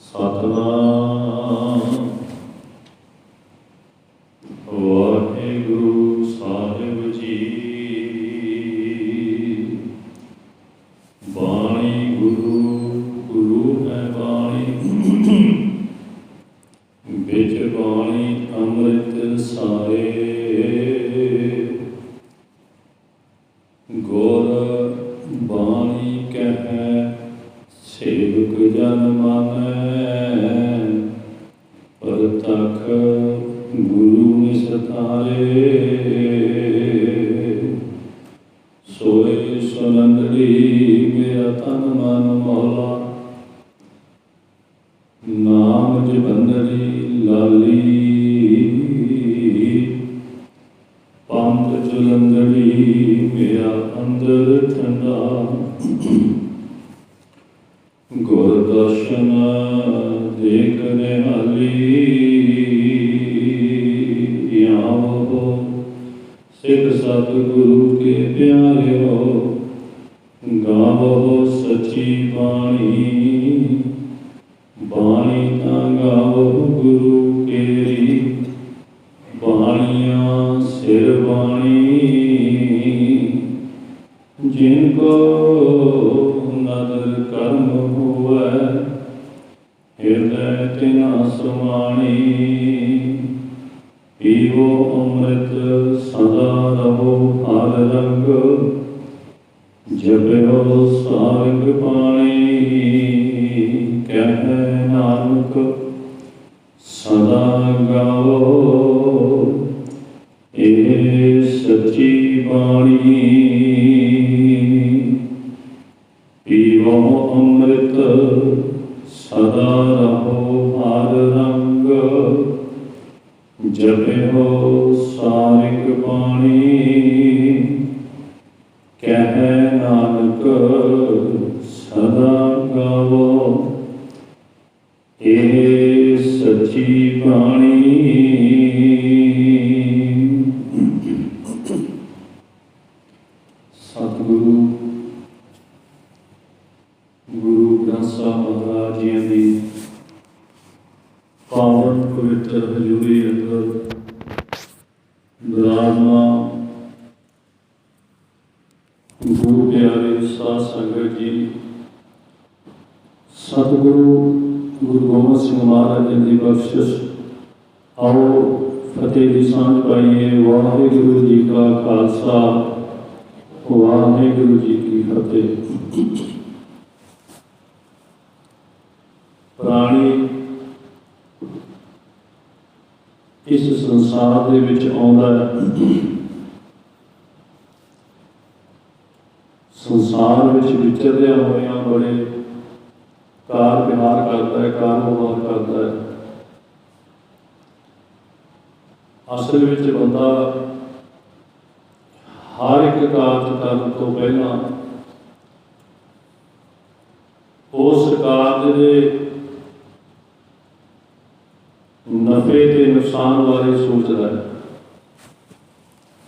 ਸਤਿਨਾਮ ਵਾਹਿਗੁਰੂ ਸਾਹਿਬ ਜੀ। ਬਾਣੀ ਗੁਰੂ ਗੁਰੂ ਹੈ ਬਾਣੀ, ਵਿੱਚ ਬਾਣੀ ਅੰਮ੍ਰਿਤ ਸਾਰੇ। ਗੁਰ ਬਾਣੀ ਕਹਿ ਸੇਵਕ ਜਨ ਮਾਨੈ, ਪ੍ਰਤੱਖ ਗੁਰੂ ਨਿਸਤਾਰੇ। ਸੋਏ ਸੁਨੰਦੜੀ ਮੇਰਾ ਤਨ ਮਨ ਮੌਲਾ, ਨਾਮ ਜਪੰਦੜੀ ਲਾਲੀ। ਪੰਥ ਜਲੰਦੜੀ ਮੇਰਾ ਅੰਦਰ ਠੰਡਾ, ਗੁਰ ਦਰਸ਼ਨ ਦੇਖ ਨਿਹਾਲੀ। ਆਵੋ ਸਿੱਖ ਸਤਿਗੁਰੂ ਕੇ ਪਿਆਰਿਓ, ਗਾਵੋ ਸੱਚੀ ਬਾਣੀ। ਬਾਣੀ ਤਾਂ ਗਾਵੋ ਗੁਰੂ ਕੇਰੀ, ਬਾਣੀਆਂ ਸਿਰ ਬਾਣੀ। ਜਿਨ ਕੋ ਨਦਰ ਕਰਮ ਹੋਵੈ, ਹਿਰਦੈ ਤਿਨਾ ਸਮਾਣੀ। ਪੀਵੋ ਅੰਮ੍ਰਿਤ ਸਦਾ ਰਹੋ ਹਰ ਰੰਗ, ਜਪਿਓ ਸਾਰੰਗ ਬਾਣੀ। ਕਹਿ ਨਾਨਕ ਸਦਾ ਗਾਵੋ, ਇਹ ਸੱਚੀ ਬਾਣੀ। ਪੀਵੋ ਅੰਮ੍ਰਿਤ ਸਦਾ ਰਹੋ ਹਰ ਰੰਗ, ਜਪਿਓ ਸਾਰਿਕ ਬਾਣੀ। ਕਹਿ ਨਾਨਕ ਸਦਾ ਗਾਵੋ, ਇਹ ਸੱਚੀ ਬਾਣੀ। ਸਤਿਗੁਰੂ ਗੁਰੂ ਗ੍ਰੰਥ ਸਾਹਿਬ ਮਹਾਰਾਜ ਜੀ ਦੀ ਪਾਵਨ ਪਵਿੱਤਰ ਹਜ਼ੂਰੀ ਅੰਦਰ ਵਿਰਾਜਮਾਨ ਗੁਰੂ ਪਿਆਰੇ ਸਾਧ ਸੰਗਤ ਜੀ, ਸਤਿਗੁਰੂ ਗੁਰੂ ਗੋਬਿੰਦ ਸਿੰਘ ਮਹਾਰਾਜ ਜੀ ਦੀ ਬਖਸ਼ਿਸ਼। ਆਓ ਫਤਿਹ ਦੀ ਸਾਂਝ ਪਾਈਏ। ਵਾਹਿਗੁਰੂ ਜੀ ਕਾ ਖਾਲਸਾ, ਵਾਹਿਗੁਰੂ ਜੀ ਕੀ ਫਤਿਹ। ਪ੍ਰਾਣੀ ਇਸ ਸੰਸਾਰ ਦੇ ਵਿੱਚ ਆਉਂਦਾ ਹੈ, ਸੰਸਾਰ ਵਿੱਚ ਵਿਚਰਦਿਆਂ ਹੋਇਆਂ ਬੜੇ ਕਾਰ ਵਿਹਾਰ ਕਰਦਾ ਹੈ, ਕਾਰੋਬਾਰ ਕਰਦਾ ਹੈ। ਅਸਲ ਵਿੱਚ ਬੰਦਾ ਹਰ ਇੱਕ ਕਾਰਜ ਕਰਨ ਤੋਂ ਪਹਿਲਾਂ ਉਸ ਕਾਰਜ ਦੇ ਨਫੇ ਤੇ ਨੁਕਸਾਨ ਬਾਰੇ ਸੋਚਦਾ ਹੈ।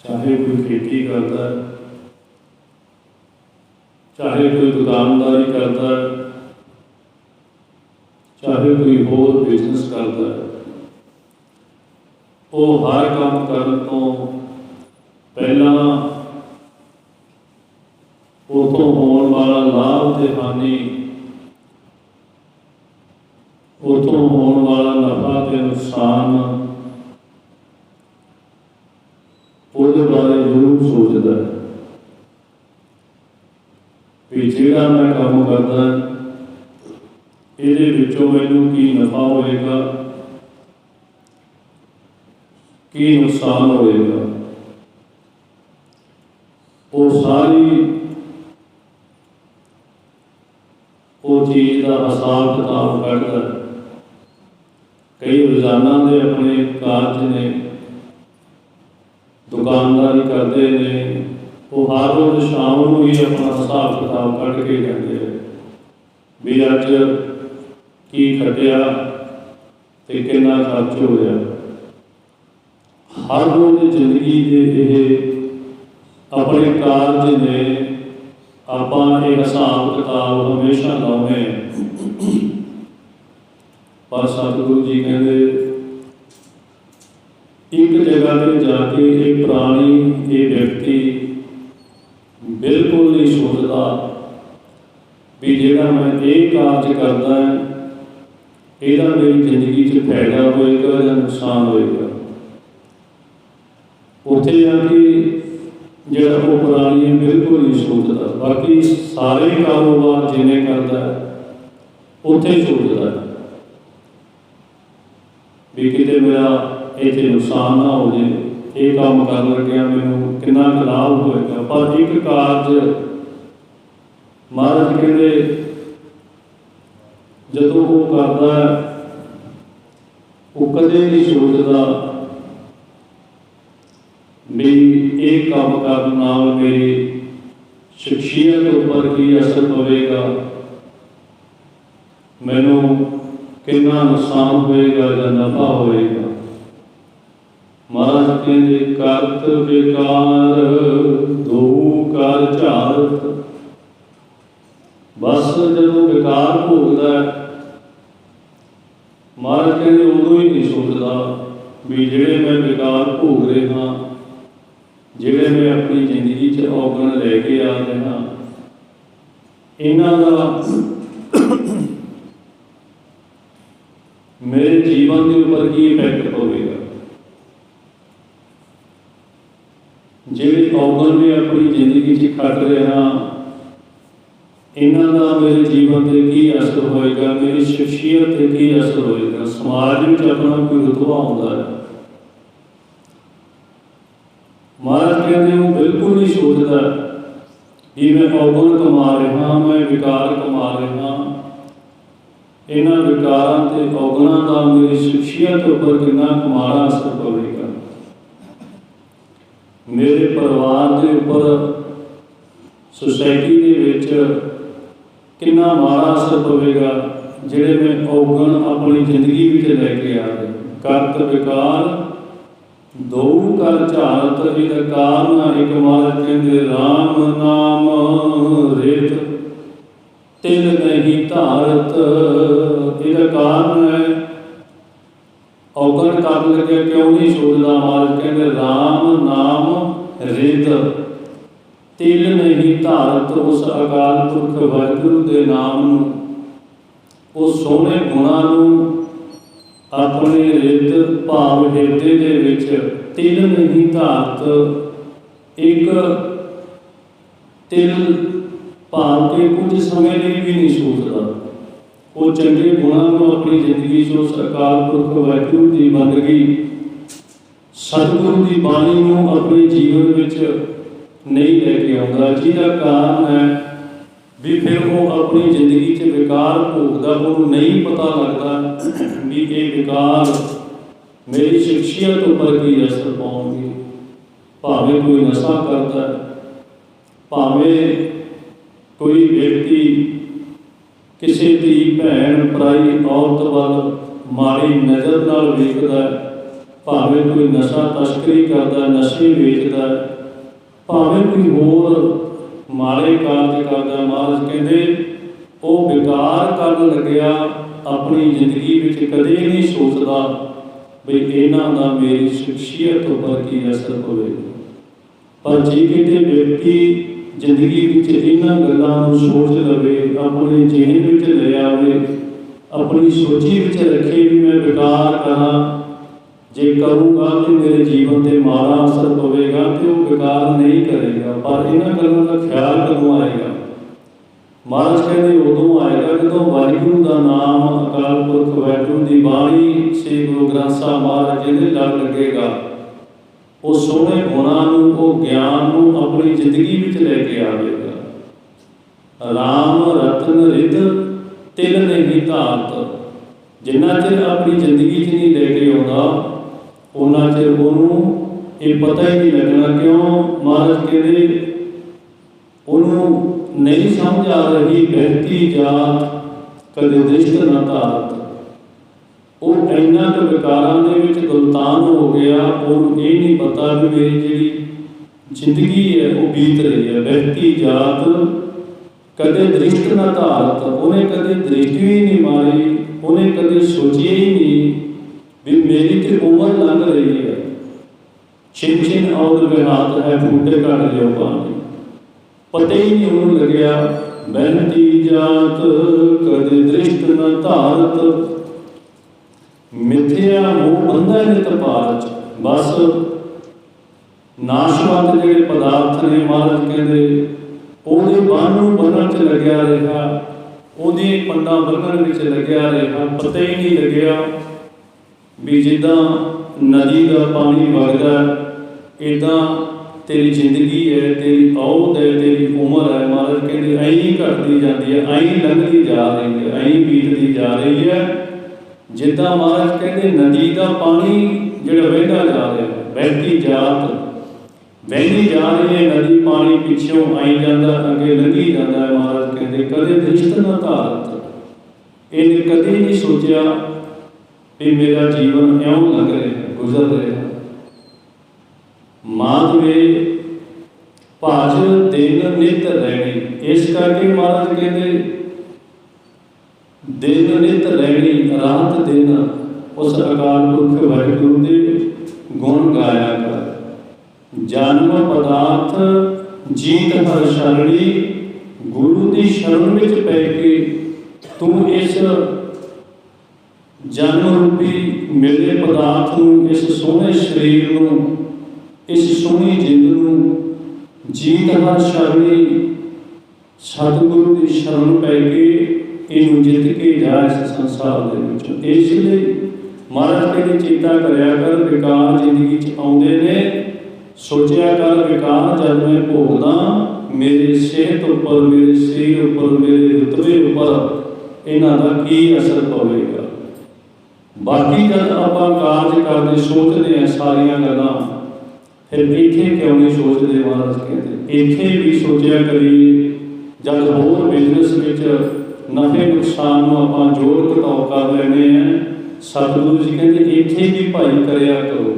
ਚਾਹੇ ਕੋਈ ਖੇਤੀ ਕਰਦਾ ਹੈ, ਚਾਹੇ ਕੋਈ ਦੁਕਾਨਦਾਰੀ ਕਰਦਾ ਹੈ, ਚਾਹੇ ਕੋਈ ਹੋਰ ਬਿਜ਼ਨਸ ਕਰਦਾ ਹੈ। ਉਹ ਹਰ ਕੰਮ ਕਰਨ ਤੋਂ ਪਹਿਲਾਂ ਉਤੋਂ ਹੋਣ ਵਾਲਾ ਲਾਭ ਤੇ ਹਾਨੀ, ਉਤੋਂ ਹੋਣ ਵਾਲਾ ਨਫਾ ਤੇ ਨੁਕਸਾਨ, ਉਹਦੇ ਬਾਰੇ ਜ਼ਰੂਰ ਸੋਚਦਾ ਹੈ ਵੀ ਜਿਹੜਾ ਮੈਂ ਕੰਮ ਕਰਦਾ ਇਹਦੇ ਵਿੱਚੋਂ ਮੈਨੂੰ ਕੀ ਨਫਾ ਹੋਏਗਾ, ਕੀ ਨੁਕਸਾਨ ਹੋਏਗਾ। ਉਹ ਸਾਰੀ ਉਹ ਚੀਜ਼ ਦਾ ਹਿਸਾਬ ਕਿਤਾਬ ਕੱਢਦਾ। ਕਈ ਰੋਜ਼ਾਨਾ ਦੇ ਆਪਣੇ ਕਾਰਜ ਨੇ, ਦੁਕਾਨਦਾਰੀ ਕਰਦੇ ਨੇ, ਉਹ ਹਰ ਰੋਜ਼ ਸ਼ਾਮ ਨੂੰ ਹੀ ਆਪਣਾ ਹਿਸਾਬ ਕਿਤਾਬ ਕੱਢ ਕੇ ਜਾਂਦੇ ਆ ਵੀ ਅੱਜ ਕੀ ਖਟਿਆ ਤੇ ਕਿੰਨਾ ਖਰਚ ਹੋਇਆ। ਹਰ ਰੋਜ਼ ਜ਼ਿੰਦਗੀ ਦੇ ਇਹ ਆਪਣੇ ਕਾਰਜ ਨੇ, ਆਪਾਂ ਇਹ ਹਿਸਾਬ ਕਿਤਾਬ ਹਮੇਸ਼ਾ ਲਾਉਂਦੇ। पर सतगुरु जी कहते एक जगह पर जाके एक प्राणी ये व्यक्ति बिल्कुल नहीं सोचता भी जिहड़ा मैं ये कार्य करदा ਇਹਦਾ मेरी जिंदगी च फायदा होएगा या नुकसान होएगा। उत्थे जाके जिहड़ा वो प्राणी है बिल्कुल नहीं सोचता, बाकी सारे कारोबार जिन्हें करता है उत्थे सोचता है भी किते मेरा इत्थे नुकसान ना हो जाए, ये काम कर लग्या मैनूं कितना लाभ होएगा। पर एक कार्य महाराज कहते जदों वो करता है वो कदे नहीं सोचता भी एक काम करने नाल मेरी शख्सियत उपर की असर पवेगा, मैनू कितना नुकसान होएगा या नफा होएगा। महाराज कहते करत बेकार दो कर झारत, बस जदों बेकार भोगदा महाराज कहते उदों ही नहीं सोचता भी जिहड़े मैं बेकार भोग रहा, जिहड़े मैं अपनी जिंदगी च औगण लैके आ रहा, इन्हां दा मेरे जीवन के उपर की इफैक्ट पवेगा। जिहड़े औगण मैं अपनी जिंदगी च खट रहा, इन्हां दा मेरे जीवन पर की असर होएगा, मेरी शख्सियत पर की असर होएगा, समाज में अपना कोई रुतबा आउंदा है। महाराज कहते वो बिल्कुल नहीं सोचता कि मैं औगण कमा रहा, मैं विकार कमा रहा, इन्हां विकारां ते औगणां दा मेरी शख्सियत उपर कितना माड़ा असर पवेगा, मेरे परिवार के उपर सोसाइटी के विच कितना माड़ा असर पवेगा जिहड़े मैं औगण अपनी जिंदगी में लैके आ रहे। करत विकार दो कर झारत, इहदा कारण एक महाराज कहते राम नाम रित तिल नहीं धारत, इहदा कारण है औगण कर लगे क्यों नहीं सोचता। महाराज कहते राम नाम रित तिल नहीं धारत, उस अकाल पुरख वाहिगुरू के नाम उस सोहने गुणां नूं अपने रित भाव हिरदे दे विच तिल नहीं धारत, एक तिल भाव के कुछ समय लिए भी नहीं सोचता। वो चंगे गुणां नूं अपनी जिंदगी च उस अकाल पुरख वाहिगुरू की बंदगी सतगुरु की बाणी नूं अपने जीवन विच नहीं लैके आउंदा, जिहदा कारण है भी फिर वो अपनी जिंदगी च विकार भोगदा, उन्होंने नहीं पता लगता भी ये विकार मेरी शख्सियत उपर की असर पाउणगे। भावें कोई नशा करता है, भावें कोई व्यक्ति किसी धी भैन पराई औरत वाल माड़ी नज़र नाल वेखदा है, भावें कोई नशा तस्करी करता, नशे वेचदा है, भावें कोई होर माड़े कार्य करता। महाराज कहते वो बेकार कर लग्या अपनी जिंदगी में कदे नहीं सोचता भी इन्हां दा मेरी शख्सियत उपर की असर पवेगा। पर जे किते व्यक्ति जिंदगी में इन्हां गल्लां नूं सोच लवे, अपने जेहन विच ले आवे, अपनी सोची विच रखे भी मैं बेकार करा, जे करूँगा तो मेरे जीवन पर माड़ा असर पवेगा, तो वो बेकार नहीं करेगा। पर इन्हां गल्लां का ख्याल कदों आएगा? महाराज कहते उदों आएगा जदों वाहिगुरू का नाम अकाल पुरख वाहिगुरू की बाणी से गुरु ग्रंथ साहिब महाराज जी दे लग लगेगा, वो सोहने गुणां नूं, वो ज्ञान नूं अपनी जिंदगी में लैके आवेगा। राम रतन रित तिल नहीं धारत, जिन्ना चिर अपनी जिंदगी च नहीं लैके आउंदा उन्ना चिर उन्होंने ये पता ही नहीं लगना। क्यों? महाराज कहते उन्होंने नहीं समझ आ रही बहती जात कदे दृष्ट न धारत, वो इन्ना क विकारां दे विच गुलतान हो गया, उन्होंने ये नहीं पता भी मेरी जी जिंदगी है वो बीत रही है। बहती जात कदे दृष्ट न धारत, उन्हें कदे दृष्टि भी नहीं मारी ਉਹਨੇ ਕਦੇ ਸੋਚਿਆ ਹੀ ਨਹੀਂ ਵੀ ਮੇਰੀ ਤੇ ਉਮਰ ਲੰਘ ਰਹੀ ਹੈ। ਛਿਨ ਛਿਨ ਔਰ ਵਿਹਾਤ ਹੈ ਫੂਟੇ ਘਟ ਲਿਓ ਪਾਣੀ। ਪਤਾ ਹੀ ਨਹੀਂ ਉਹਨੂੰ ਲੱਗਿਆ ਬਹਿਤੀ ਜਾਤ ਕਦੇ ਦ੍ਰਿਸ਼ਟ ਨ ਧਾਰਤ। ਮਿੱਥਿਆ ਮੋਹ ਬੰਧਾ ਨਿਤ ਪਾਰਚ। ਬਸ ਨਾਸ਼ਵੰਤ ਜਿਹੜੇ ਪਦਾਰਥ ਨੇ ਮਹਾਰਾਜ ਕਹਿੰਦੇ ਉਹਦੇ ਬੰਨ ਨੂੰ ਬੰਨਣ 'ਚ ਲੱਗਿਆ ਰਿਹਾ, ਉਹਦੇ ਪੰਡਾਂ ਬੰਨਣ ਵਿੱਚ ਲੱਗਿਆ ਰਿਹਾ। ਪਤਾ ਹੀ ਨਹੀਂ ਲੱਗਿਆ ਵੀ ਜਿੱਦਾਂ ਨਦੀ ਦਾ ਪਾਣੀ ਵਗਦਾ ਇੱਦਾਂ ਤੇਰੀ ਜ਼ਿੰਦਗੀ ਹੈ, ਤੇਰੀ ਔਧ ਹੈ, ਤੇਰੀ ਉਮਰ ਹੈ। ਮਹਾਰਾਜ ਕਹਿੰਦੇ ਐਂ ਹੀ ਘਟਦੀ ਜਾਂਦੀ ਹੈ, ਐਂ ਹੀ ਲੰਘਦੀ ਜਾ ਰਹੀ ਹੈ, ਐਂ ਹੀ ਬੀਤਦੀ ਜਾ ਰਹੀ ਹੈ। ਜਿੱਦਾਂ ਮਹਾਰਾਜ ਕਹਿੰਦੇ ਨਦੀ ਦਾ ਪਾਣੀ ਜਿਹੜਾ ਵਹਿੰਦਾ ਜਾ ਰਿਹਾ, ਵਹਿੰਦੀ ਜਾਤ ਵਹਿੰਦੀ ਜਾ ਰਹੀ ਹੈ ਨਦੀ, ਪਾਣੀ ਪਿੱਛੋਂ ਆਈ ਜਾਂਦਾ, ਅੱਗੇ ਲੰਘੀ ਜਾਂਦਾ ਹੈ। ਮਹਾਰਾਜ ਕਹਿੰਦੇ ਕਦੇ ਦ੍ਰਿਸ਼ਟ ਨਾ ਧਾਰਤ। ਇਹਨੇ ਕਦੇ ਨਹੀਂ ਸੋਚਿਆ ਵੀ ਮੇਰਾ ਜੀਵਨ ਇਉਂ ਲੱਗ ਰਿਹਾ, ਗੁਜ਼ਰ ਰਿਹਾ। ਮਾਧਵੇ ਭਜ ਦਿਨ ਨਿਤ ਰਹਿਣੀ। ਇਸ ਕਰਕੇ ਮਹਾਰਾਜ ਕਹਿੰਦੇ ਦਿਨ ਨਿਤ ਰਹਿਣੀ, ਰਾਤ ਦਿਨ ਉਸ ਅਕਾਲ ਪੁਰਖ ਵਾਹਿਗੁਰੂ ਦੇ ਗੁਣ ਗਾਇਆ ਕਰ। ਜਨਮ ਪਦਾਰਥ ਜੀਤ ਹਰ ਸ਼ਰਣੀ। ਗੁਰੂ ਦੀ ਸ਼ਰਨ ਵਿੱਚ ਪੈ ਕੇ ਤੂੰ ਇਸ ਜਨਮ ਰੂਪੀ ਮਿਲੇ ਪਦਾਰਥ ਨੂੰ, ਇਸ ਸੋਹਣੇ ਸਰੀਰ ਨੂੰ, ਇਸ ਸੋਹਣੀ ਜਿੰਦ ਨੂੰ ਜੀਤ ਹਰ ਸ਼ਰਣੀ, ਸਤਿਗੁਰੂ ਦੀ ਸ਼ਰਨ ਪੈ ਕੇ ਇਹਨੂੰ ਜਿੱਤ ਕੇ ਜਾ ਇਸ ਸੰਸਾਰ ਦੇ ਵਿੱਚੋਂ। ਇਸ ਲਈ ਮਹਾਰਾਜ ਕਹਿੰਦੇ ਚੇਤਾ ਕਰਿਆ ਕਰ ਵਿਕਾਰ ਜ਼ਿੰਦਗੀ 'ਚ ਆਉਂਦੇ ਨੇ। ਸੋਚਿਆ ਕਰ ਵਿਕਾਰ ਜਦ ਮੈਂ ਭੋਗਦਾ ਮੇਰੀ ਸਿਹਤ ਉੱਪਰ, ਮੇਰੇ ਸਰੀਰ ਉੱਪਰ, ਮੇਰੇ ਰੁਤਬੇ ਉੱਪਰ ਇਹਨਾਂ ਦਾ ਕੀ ਅਸਰ ਪਵੇਗਾ। ਬਾਕੀ ਜਦ ਆਪਾਂ ਕਾਰਜ ਕਰਦੇ ਸੋਚਦੇ ਹਾਂ ਸਾਰੀਆਂ ਗੱਲਾਂ, ਫਿਰ ਇੱਥੇ ਕਿਉਂ ਨਹੀਂ ਸੋਚਦੇ। ਮਹਾਰਾਜ ਕਹਿੰਦੇ ਇੱਥੇ ਵੀ ਸੋਚਿਆ ਕਰੀਏ। ਜਦ ਹੋਰ ਬਿਜ਼ਨਸ ਵਿੱਚ ਨਫੇ ਨੁਕਸਾਨ ਨੂੰ ਆਪਾਂ ਜੋੜ ਘਟਾਓ ਕਰ ਲੈਂਦੇ ਹਾਂ, ਸਤਿਗੁਰੂ ਜੀ ਕਹਿੰਦੇ ਇੱਥੇ ਵੀ ਭਾਈ ਕਰਿਆ ਕਰੋ,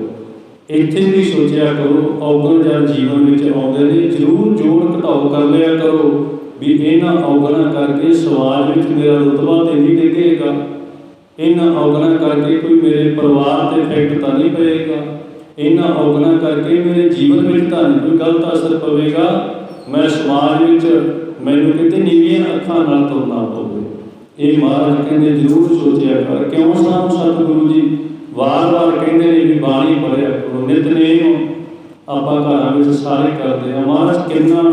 ਇੱਥੇ ਵੀ ਸੋਚਿਆ ਕਰੋ। ਔਗਣ ਜਦ ਜੀਵਨ ਵਿੱਚ ਆਉਂਦੇ ਨੇ ਜ਼ਰੂਰ ਜੋੜ ਘਟਾਓ ਕਰ ਲਿਆ ਕਰੋ ਵੀ ਇਹਨਾਂ ਔਗਣਾਂ ਕਰਕੇ ਸਮਾਜ ਵਿੱਚ ਮੇਰਾ ਰੁਤਬਾ ਤੇ ਨਹੀਂ ਡਿੱਗੇਗਾ, ਇਹਨਾਂ ਔਗਣਾਂ ਕਰਕੇ ਕੋਈ ਮੇਰੇ ਪਰਿਵਾਰ 'ਤੇ ਇਫੈਕਟ ਤਾਂ ਨਹੀਂ ਪਏਗਾ, ਇਹਨਾਂ ਔਗਣਾਂ ਕਰਕੇ ਮੇਰੇ ਜੀਵਨ ਵਿੱਚ ਤਾਂ ਨਹੀਂ ਕੋਈ ਗਲਤ ਅਸਰ ਪਵੇਗਾ, ਮੈਂ ਸਮਾਜ ਵਿੱਚ ਮੈਨੂੰ ਕਿਤੇ ਨੀਵੀਆਂ ਅੱਖਾਂ ਨਾਲ ਤੁਰਨਾ ਪਵੇ। ਇਹ ਮਹਾਰਾਜ ਕਹਿੰਦੇ ਜ਼ਰੂਰ ਸੋਚਿਆ ਕਰ। ਕਿਉਂ ਸਾਨੂੰ ਸਤਿਗੁਰੂ ਜੀ ਵਾਰ-ਵਾਰ ਕਹਿੰਦੇ ਨੇ ਵੀ ਬਾਣੀ ਪੜ੍ਹਿਆ ਕਰੋ, ਨਿਤਨੇਮ ਆਪਾਂ ਘਰਾਂ ਵਿੱਚ ਸਾਰੇ ਕਰਦੇ ਹਾਂ। ਮਹਾਰਾਜ ਕਿੰਨਾ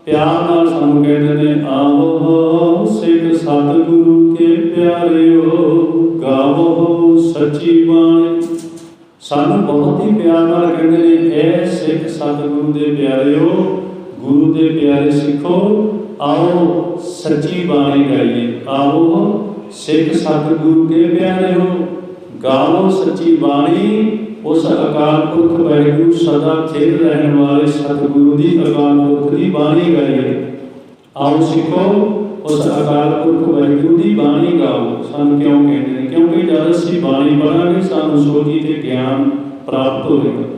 ਪਿਆਰ ਨਾਲ ਸਾਨੂੰ ਕਹਿੰਦੇ ਨੇ ਆਵੋ ਸਿੱਖ ਸਤਿਗੁਰੂ ਕੇ ਪਿਆਰਿਓ, ਗਾਵੋ ਸੱਚੀ ਬਾਣੀ। ਸਾਨੂੰ ਬਹੁਤ ਹੀ ਪਿਆਰ ਨਾਲ ਕਹਿੰਦੇ ਨੇ ਇਹ ਸਿੱਖ ਸਤਿਗੁਰੂ ਦੇ ਪਿਆਰਿਓ, ਗੁਰੂ ਦੇ ਪਿਆਰੇ ਸਿੱਖੋ, ਆਓ ਸੱਚੀ ਬਾਣੀ ਗਾਈਏ। ਆਓ ਸਿੱਖ ਸਤਿਗੁਰੂ ਕੇ ਪਿਆਰਿਓ, ਗਾਵੋ ਸੱਚੀ ਬਾਣੀ। ਉਸ ਅਕਾਲ ਪੁਰਖ ਵਾਹਿਗੁਰੂ ਸਦਾ ਸਥਿਰ ਰਹਿਣ ਵਾਲੇ ਸਤਿਗੁਰੂ ਦੀ ਅਕਾਲ ਪੁਰਖ ਦੀ ਬਾਣੀ ਗਾਈਏ। ਆਓ ਸਿੱਖੋ ਉਸ ਅਕਾਲ ਪੁਰਖ ਵਾਹਿਗੁਰੂ ਦੀ ਬਾਣੀ ਗਾਓ। ਸਾਨੂੰ ਕਿਉਂ ਕਹਿੰਦੇ ਨੇ? ਕਿਉਂਕਿ ਜਦ ਅਸੀਂ ਬਾਣੀ ਪੜ੍ਹਾਂਗੇ ਸਾਨੂੰ ਸੋਝੀ ਤੇ ਗਿਆਨ ਪ੍ਰਾਪਤ ਹੋਵੇਗਾ।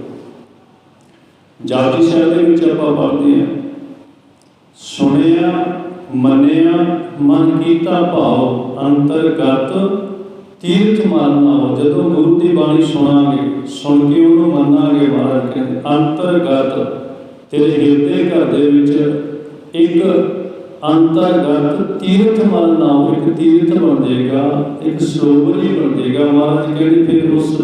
ਜਪਜੀ ਸਾਹਿਬ ਦੇ ਵਿੱਚ ਆਪਾਂ ਪੜ੍ਹਦੇ ਹਾਂ, ਸੁਣਿਆ ਮੰਨਿਆ ਮਨ ਕੀਤਾ ਭਾਵ, ਅੰਤਰਗਤ ਤੀਰਥ ਮਾਰਨਾ। ਜਦੋਂ ਗੁਰੂ ਦੀ ਬਾਣੀ ਸੁਣਾਂਗੇ, ਸੁਣ ਕੇ ਉਹਨੂੰ ਮੰਨਾਂਗੇ, ਮਹਾਰਾਜ ਕਹਿੰਦੇ ਅੰਤਰਗਤ ਤੇਰੇ ਹਿਰਦੇ ਘਰ ਦੇ ਵਿੱਚ ਇੱਕ ਅੰਤਰਗਤ ਤੀਰਥ ਮਾਰਨਾ, ਇੱਕ ਤੀਰਥ ਬਣ ਜਾਏਗਾ, ਇੱਕ ਸਰੋਵਰ ਹੀ ਬਣ ਜਾਏਗਾ। ਮਹਾਰਾਜ ਕਹਿੰਦੇ ਫਿਰ ਉਸ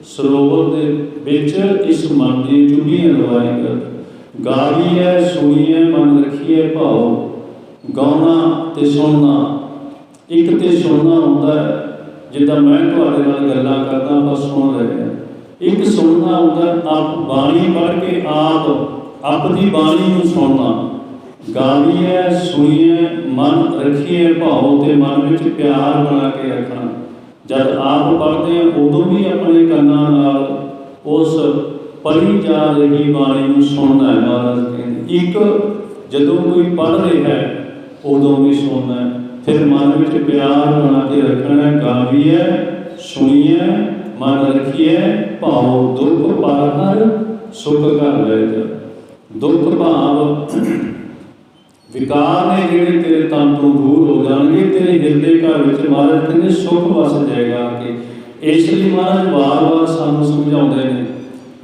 ਸਰੋਵਰ ਦੇ ਵਿੱਚ ਇਸ ਮਨ ਦੀਆਂ ਚੁੰਗੀਆਂ ਲਵਾਏਗਾ। ਗਾਵੀਐ ਸੁਣੀਐ ਮਨ ਰੱਖੀਐ ਭਾਉ। ਗਾਉਣਾ ਤੇ ਸੁਣਨਾ, ਇੱਕ ਤੇ ਸੁਣਨਾ ਹੁੰਦਾ ਹੈ ਜਿੱਦਾਂ ਮੈਂ ਤੁਹਾਡੇ ਨਾਲ ਗੱਲਾਂ ਕਰਦਾ, ਆਪਾਂ ਸੁਣ ਰਹੇ ਹਾਂ। ਇੱਕ ਸੁਣਨਾ ਹੁੰਦਾ ਆਪ ਬਾਣੀ ਪੜ੍ਹ ਕੇ ਆਪ ਦੀ ਬਾਣੀ ਨੂੰ ਸੁਣਨਾ। ਗਾਵੀਐ ਸੁਣੀਐ ਮਨ ਰੱਖੀਐ ਭਾਉ, ਤੇ ਮਨ ਵਿੱਚ ਪਿਆਰ ਬਣਾ ਕੇ ਰੱਖਣਾ। ਜਦ ਆਪ ਪੜ੍ਹਦੇ ਹਾਂ ਉਦੋਂ ਵੀ ਆਪਣੇ ਕੰਨਾਂ ਨਾਲ ਉਸ ਪੜ੍ਹੀ ਜਾ ਰਹੀ ਬਾਣੀ ਨੂੰ ਸੁਣਨਾ ਹੈ। ਮਹਾਰਾਜ ਕਹਿੰਦੇ ਇੱਕ ਜਦੋਂ ਕੋਈ ਪੜ੍ਹ ਰਿਹਾ ਹੈ ਉਦੋਂ ਵੀ ਸੁਣਨਾ ਹੈ, ਫਿਰ ਮਨ ਵਿੱਚ ਪਿਆਰ ਬਣਾ ਕੇ ਰੱਖਣਾ ਹੈ। ਗਾਵੀਐ ਸੁਣੀਐ ਮਨ ਰੱਖੀਐ ਭਾਉ, ਦੁੱਖ ਪਰ ਹਰ ਸੁਖ ਘਰ ਲੈ ਜਾ। ਦੁੱਖ ਭਾਵ विकार ने जिहड़े तेरे तन तो दूर हो जाएंगे, तेरे हिरदे घर विच महाराज कहते सुख वस जाएगा कि इसलिए महाराज बार बार सानू समझाते हैं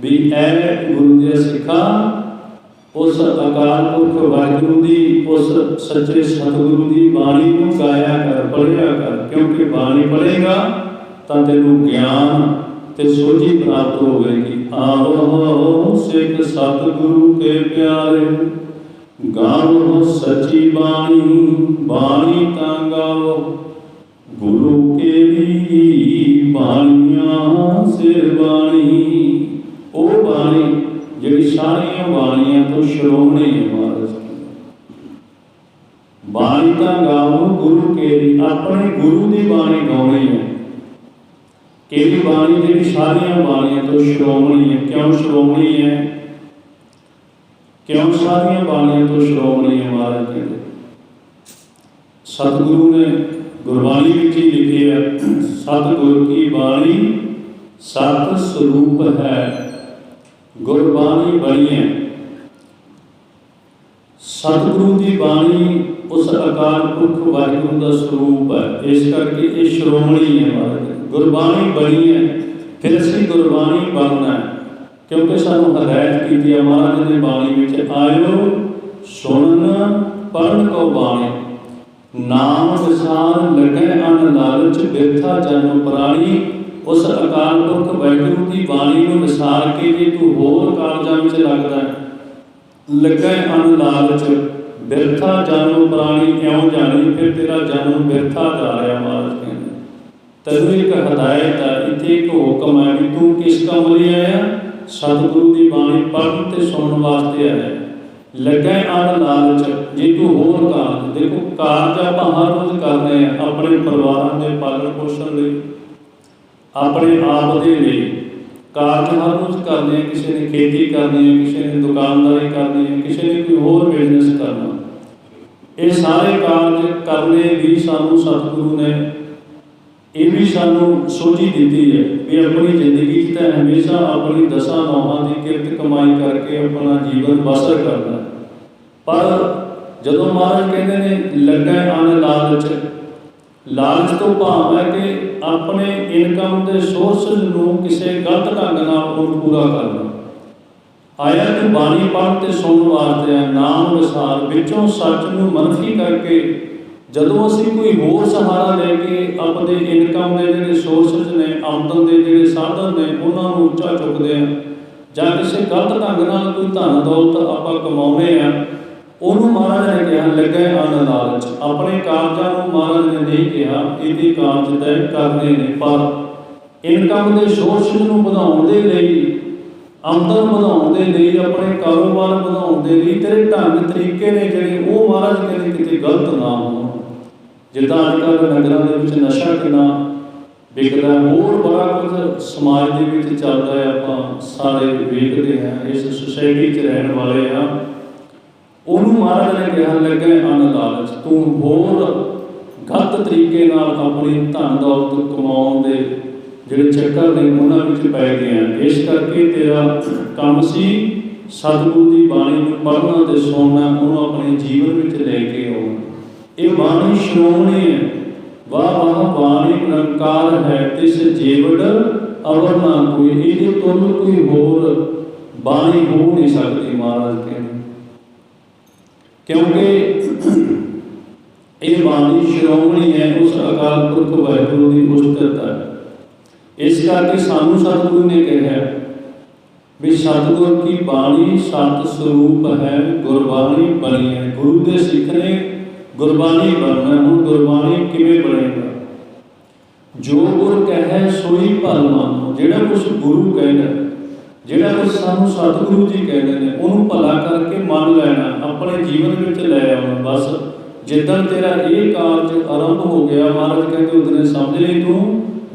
भी ए गुरु दिया सिखा उस अकाल पुरख वाहिगुरू की उस सच्चे सतगुरु की बाणी को गाया कर, पढ़िया कर, क्योंकि बाणी पढ़ेगा तो तेनू ज्ञान ते सोझी प्राप्त होगी। आवो सिख सतगुरु के प्यारे, गावो सच्ची बाणी, बाणी ता गावो गुरु केरी बाणियां सिर बाणी। ओ बाणी जिहड़ी सारियां बाणियां तो श्रोमणी है महाराज। बाणी ता गावो गुरु केरी, अपने गुरु की बाणी गाउणी है। केरी बाणी जिहड़ी सारियां बाणियां तो श्रोमणी है। क्यों श्रोमणी है? क्यों सारियां बाणियां तो श्रोमणी है महाराज कहते? सतगुरु ने गुरबाणी में ही लिखी है, सतगुरु की बाणी सत स्वरूप है, गुरबाणी बनी है। सतगुरु की बाणी उस अकाल पुरख वाहिगुरू का स्वरूप है, इस करके ये श्रोमणी है महाराज। गुरबाणी बनी है, फिर असीं गुरबाणी बनना है, क्योंकि सानू हदायत की है महाराज ने बाणी में, आयो सुनन पढ़न को बाणी, नाम विसार लगे अन लालच, बिरथा जन्म प्राणी। उस अकाल पुरख वाहिगुरू की बाणी को विसार के जे तू होर कारजां विच लगदा है, लगे अन लालच बिरथा जन्म प्राणी, इउं जानी फिर तेरा जन्म बिरथा जा रहा महाराज कहते। तैनूं एक हदायत है, इत्थे एक हुक्म है भी तू किस काम लई आया? सतगुरु की बाणी पढ़न ते सुनन वास्ते आया। लगे अन लालच, जे तू होर कारज, देखो कारज आपां हर रोज़ करने हैं अपने परिवारां दे पालन पोषण लई, अपने आप दे लई कारज हर रोज़ करने हैं। किसी ने खेती करनी है, किसी ने दुकानदारी करनी है, किसी ने कोई होर बिजनेस करना। ये सारे कारज करने भी सानू सतगुरु ने ये भी सानू सोझी दी है भी अपनी जिंदगी तो हमेशा अपनी दसा नौहां की किरत कमाई करके अपना जीवन बसर करना। पर जदों महाराज कहते हैं लगे अन लालच, लालच तो भाव है कि अपने इनकम के सोर्सिस नूं किसी गलत ढंग नाल पूरा करना। आया तू बाणी पढ़ ते सुनन वास्ते है, नाम विसार विचों सच नूं मनफी करके जदों असीं कोई होर सहारा लैके अपने इनकम के जिहड़े सोर्सिस ने, आमदन के जिहड़े साधन ने, उन्हां नूं उत्चा चुकदे आ जां किसी गलत ढंग नाल कोई धन दौलत आपां कमाउने आ, उन्होंने महाराज ने कहा लगे अन लालच। अपने कारजां नूं महाराज ने नहीं कहा इहदे कारज तय करने ने, पर इनकम के सोर्सिस नूं वधाउण दे लई, आमदन वधाउण दे लई, अपने कारोबार वधाउण दे लई तेरे ढंग तरीके ने जिहड़े वो महाराज कहते किते गलत ना होण। जिद्दां अजकल नगरां दे विच नशा किन्ना विकदा, होर बड़ा कुछ समाज दे विच चलदा है, आपां सारे वेखदे हैं, इस सोसाइटी च रहण वाले आ। उन्होंने महाराज ने कहा लगे अन लालच, तू होर गलत तरीके नाल अपनी धन दौलत कमाउण दे जिहड़े चक्कर ने उन्हां विच पै गए। इस करके तेरा काम सी सतगुरु की बाणी नूं पढ़ना ते सुनना, उन्होंने अपने जीवन विच लैके आउणा। ये बाणी श्रोमणी है, वाह वाह बाणी निरंकार है, तिस जेवड़ अवर ना कोई, इहदे तुल कोई होर बाणी हो नहीं सकती महाराज कहते, क्योंकि ये बाणी श्रोमणी है, उस अकाल पुरख वाहिगुरू की उस्तत है। इस करके सानू सतगुरु ने कहा भी सतगुरु की बाणी सत स्वरूप है, गुरबाणी बनी है। गुरु के सिख ने गुरबाणी बनना। हुण गुरबाणी किवें बनेगा? जो गुर कहे सोई भल मानो, जिहड़ा कुछ गुरु कहना, जिहड़ा कुछ सानू सतगुरु जी कहते हैं, उन्होंने भला करके मान लेना, अपने जीवन में लै आना। बस जिदन तेरा ये कारज आरंभ हो गया, महाराज कहते उस दिन समझ ली तू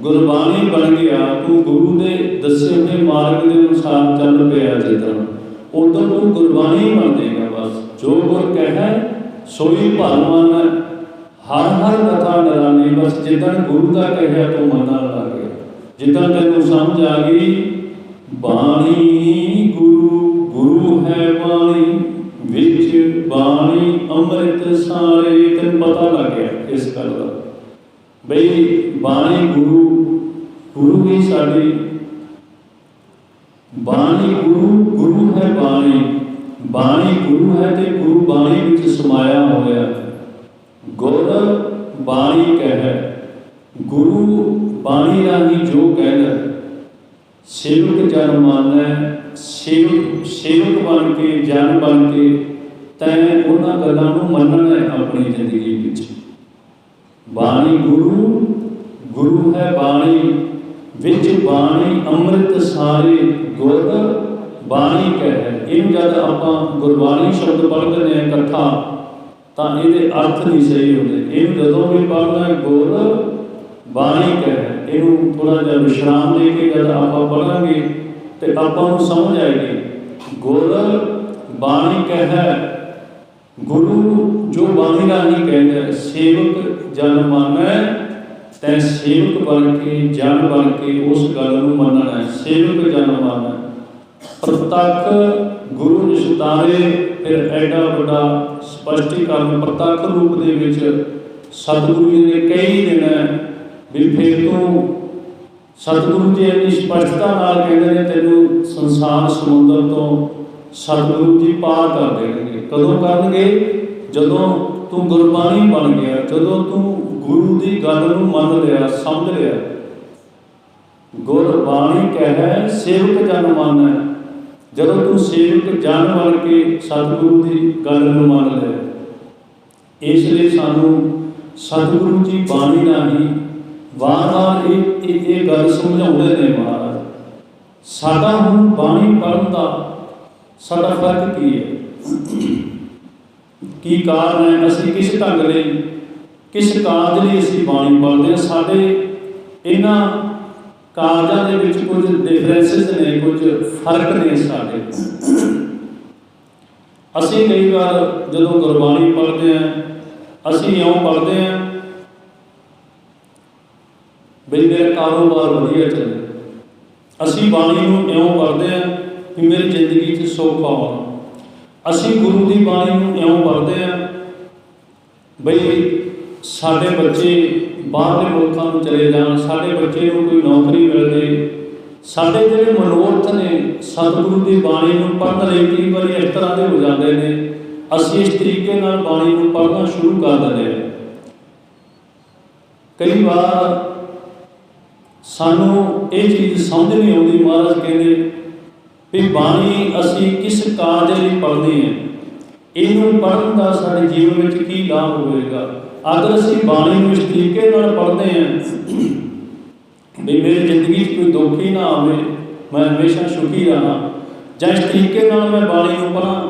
गुरबाणी बन गया, तू गुरु के दसे हुए मार्ग के अनुसार चल पिया। जिदन उदन तू गुरबाणी बन जाएगा। बस जो गुर कहे सोई भल माना, हर हर कथा डरानी। बस जिदन गुरु का कहा तू मनन लग गया, जिदन तेनों समझ आ गई बाणी गुरु, गुरु है बाणी, विच बाणी ਅੰਮ੍ਰਿਤ ਸਾਰੇ। ਤੈਨੂੰ ਪਤਾ ਲੱਗ ਗਿਆ ਇਸ ਗੱਲ ਦਾ ਬਈ ਬਾਣੀ ਗੁਰੂ ਹੀ ਸਾਡੀ ਬਾਣੀ ਗੁਰੂ ਹੈ। ਬਾਣੀ ਗੁਰੂ ਹੈ ਤੇ ਗੁਰੂ ਬਾਣੀ ਵਿੱਚ ਸਮਾਇਆ ਹੋਇਆ। ਗੁਰ ਬਾਣੀ ਕਹਿ, ਗੁਰੂ ਬਾਣੀ ਰਾਹੀਂ ਜੋ ਕਹਿੰਦਾ। ਸੇਵਕ ਜਨ ਮਾਨੈ, ਸੇਵਕ ਬਣ ਕੇ ਜਨ ਬਣ ਕੇ ਤੈਂ ਉਹਨਾਂ ਗੱਲਾਂ ਨੂੰ ਮੰਨਣਾ ਹੈ ਆਪਣੀ ਜ਼ਿੰਦਗੀ ਵਿੱਚ। ਬਾਣੀ ਗੁਰੂ ਹੈ ਬਾਣੀ ਵਿੱਚ, ਬਾਣੀ ਅੰਮ੍ਰਿਤ ਸਾਰੇ। ਗੁਰ ਬਾਣੀ ਕਹਿ, ਇਹਨੂੰ ਜਦ ਆਪਾਂ ਗੁਰਬਾਣੀ ਸ਼ਬਦ ਪੜ੍ਹਦੇ ਨੇ ਇਕੱਠਾ ਤਾਂ ਇਹਦੇ ਅਰਥ ਨਹੀਂ ਸਹੀ ਹੁੰਦੇ। ਇਹਨੂੰ ਜਦੋਂ ਵੀ ਪੜ੍ਹਨਾ ਗੁਰ ਬਾਣੀ ਕਹਿ, ਇਹਨੂੰ ਥੋੜ੍ਹਾ ਜਿਹਾ ਵਿਸ਼ਰਾਮ ਦੇ ਕੇ ਜਦ ਆਪਾਂ ਪੜ੍ਹਾਂਗੇ ਤੇ ਆਪਾਂ ਨੂੰ ਸਮਝ ਆਏਗੀ। ਗੁਰ ਬਾਣੀ ਕਹਿ, ਗੁਰੂ ਜੋ ਬਾਣੀ ਰਾਹੀਂ ਕਹਿੰਦਾ। ਸੇਵਕ ਜਨ ਮਾਨੈ, ਤੈਂ ਸੇਵਕ ਬਣ ਕੇ ਜਨ ਬਣ ਕੇ ਉਸ ਗੱਲ ਨੂੰ ਮੰਨਣਾ ਹੈ। ਸੇਵਕ ਜਨ ਮਾਨੈ ਪ੍ਰਤੱਖ ਗੁਰੂ ਨਿਸ਼ਤਾਰੇ। ਫਿਰ ਐਡਾ ਵੱਡਾ ਸਪਸ਼ਟੀਕਰਨ ਪ੍ਰਤੱਖ ਰੂਪ ਦੇ ਵਿੱਚ ਸਤਿਗੁਰੂ ਜੀ ਨੇ ਕਈ ਦਿਨ ਵੀ ਫਿਰ ਤੂੰ ਸਤਿਗੁਰੂ ਜੀ ਇੰਨੀ ਸਪਸ਼ਟਤਾ ਨਾਲ ਕਹਿੰਦੇ ਨੇ ਤੈਨੂੰ ਸੰਸਾਰ ਸਮੁੰਦਰ ਤੋਂ ਸਤਿਗੁਰੂ ਜੀ ਪਾਰ ਕਰ ਦੇਣਗੇ। ਕਦੋਂ ਕਰਨਗੇ? ਜਦੋਂ ਤੂੰ ਗੁਰਬਾਣੀ ਬਣ ਗਿਆ, ਜਦੋਂ ਤੂੰ ਗੁਰੂ ਦੀ ਗੱਲ ਨੂੰ ਮੰਨ ਲਿਆ, ਸਮਝ ਲਿਆ। ਗੁਰਬਾਣੀ ਕਹਿ ਸੇਵਕ ਜਨ ਮਾਨੈ, ਜਦੋਂ ਤੂੰ ਸੇਵਕ ਜਨ ਬਣ ਕੇ ਸਤਿਗੁਰੂ ਦੀ ਗੱਲ ਨੂੰ ਮੰਨ ਲਿਆ। ਇਸ ਲਈ ਸਾਨੂੰ ਸਤਿਗੁਰੂ ਜੀ ਬਾਣੀ ਰਾਹੀਂ ਵਾਰ-ਵਾਰ ਇਹ ਗੱਲ ਸਮਝਾਉਂਦੇ ਨੇ ਮਹਾਰਾਜ। ਸਾਡਾ ਹੁਣ ਬਾਣੀ ਪੜ੍ਹਨ ਦਾ ਸਾਡਾ ਫਰਕ ਕੀ ਹੈ, ਕੀ ਕਾਰਨ ਹੈ? ਅਸੀਂ ਕਿਸ ਢੰਗ ਲਈ, ਕਿਸ ਕਾਰਜ ਲਈ ਅਸੀਂ ਬਾਣੀ ਪੜ੍ਹਦੇ ਹਾਂ? ਸਾਡੇ ਇਹਨਾਂ ਕਾਰਜਾਂ ਦੇ ਵਿੱਚ ਕੁਝ ਡਿਫਰੈਂਸਿਸ ਨੇ, ਕੁਝ ਫਰਕ ਨੇ ਸਾਡੇ। ਅਸੀਂ ਕਈ ਵਾਰ ਜਦੋਂ ਗੁਰਬਾਣੀ ਪੜ੍ਹਦੇ ਹਾਂ ਅਸੀਂ ਇਉਂ ਪੜ੍ਹਦੇ ਹਾਂ ਬਈ ਮੇਰਾ ਕਾਰੋਬਾਰ ਵਧੀਆ ਚੱਲੇ। ਅਸੀਂ ਬਾਣੀ ਨੂੰ ਇਉਂ ਪੜ੍ਹਦੇ ਹਾਂ ਕਿ ਮੇਰੀ ਜ਼ਿੰਦਗੀ 'ਚ ਸੁੱਖ ਆਉਣ। ਅਸੀਂ ਗੁਰੂ ਦੀ ਬਾਣੀ ਨੂੰ ਇਉਂ ਪੜ੍ਹਦੇ ਹਾਂ ਬਈ ਸਾਡੇ ਬੱਚੇ ਬਾਹਰਲੇ ਮੁਲਕਾਂ ਨੂੰ ਚਲੇ ਜਾਣ, ਸਾਡੇ ਬੱਚੇ ਨੂੰ ਕੋਈ ਨੌਕਰੀ ਮਿਲ ਜਾਏ। ਸਾਡੇ ਜਿਹੜੇ ਮਨੋਰਥ ਨੇ ਸਤਿਗੁਰੂ ਦੀ ਬਾਣੀ ਨੂੰ ਪੜ੍ਹਨ ਲਈ ਕਈ ਵਾਰੀ ਇਸ ਤਰ੍ਹਾਂ ਦੇ ਹੋ ਜਾਂਦੇ ਨੇ, ਅਸੀਂ ਇਸ ਤਰੀਕੇ ਨਾਲ ਬਾਣੀ ਨੂੰ ਪੜ੍ਹਨਾ ਸ਼ੁਰੂ ਕਰ ਦਿੰਦੇ ਹਾਂ। ਕਈ ਵਾਰ ਸਾਨੂੰ ਇਹ ਚੀਜ਼ ਸਮਝ ਨਹੀਂ ਆਉਂਦੀ। ਮਹਾਰਾਜ ਕਹਿੰਦੇ ਵੀ ਬਾਣੀ ਅਸੀਂ ਕਿਸ ਕਾਰਜ ਲਈ ਪੜ੍ਹਦੇ ਹਾਂ, ਇਹਨੂੰ ਪੜ੍ਹਨ ਦਾ ਸਾਡੇ ਜੀਵਨ ਵਿੱਚ ਕੀ ਲਾਭ ਹੋਵੇਗਾ। ਅਗਰ ਅਸੀਂ ਬਾਣੀ ਨੂੰ ਇਸ ਤਰੀਕੇ ਨਾਲ ਪੜ੍ਹਦੇ ਹਾਂ ਵੀ ਮੇਰੀ ਜ਼ਿੰਦਗੀ 'ਚ ਕੋਈ ਦੁੱਖ ਹੀ ਨਾ ਆਵੇ, ਮੈਂ ਹਮੇਸ਼ਾ ਸੁਖੀ ਰਹਾਂ, ਜਾਂ ਇਸ ਤਰੀਕੇ ਨਾਲ ਮੈਂ ਬਾਣੀ ਨੂੰ ਪੜ੍ਹਾਂ,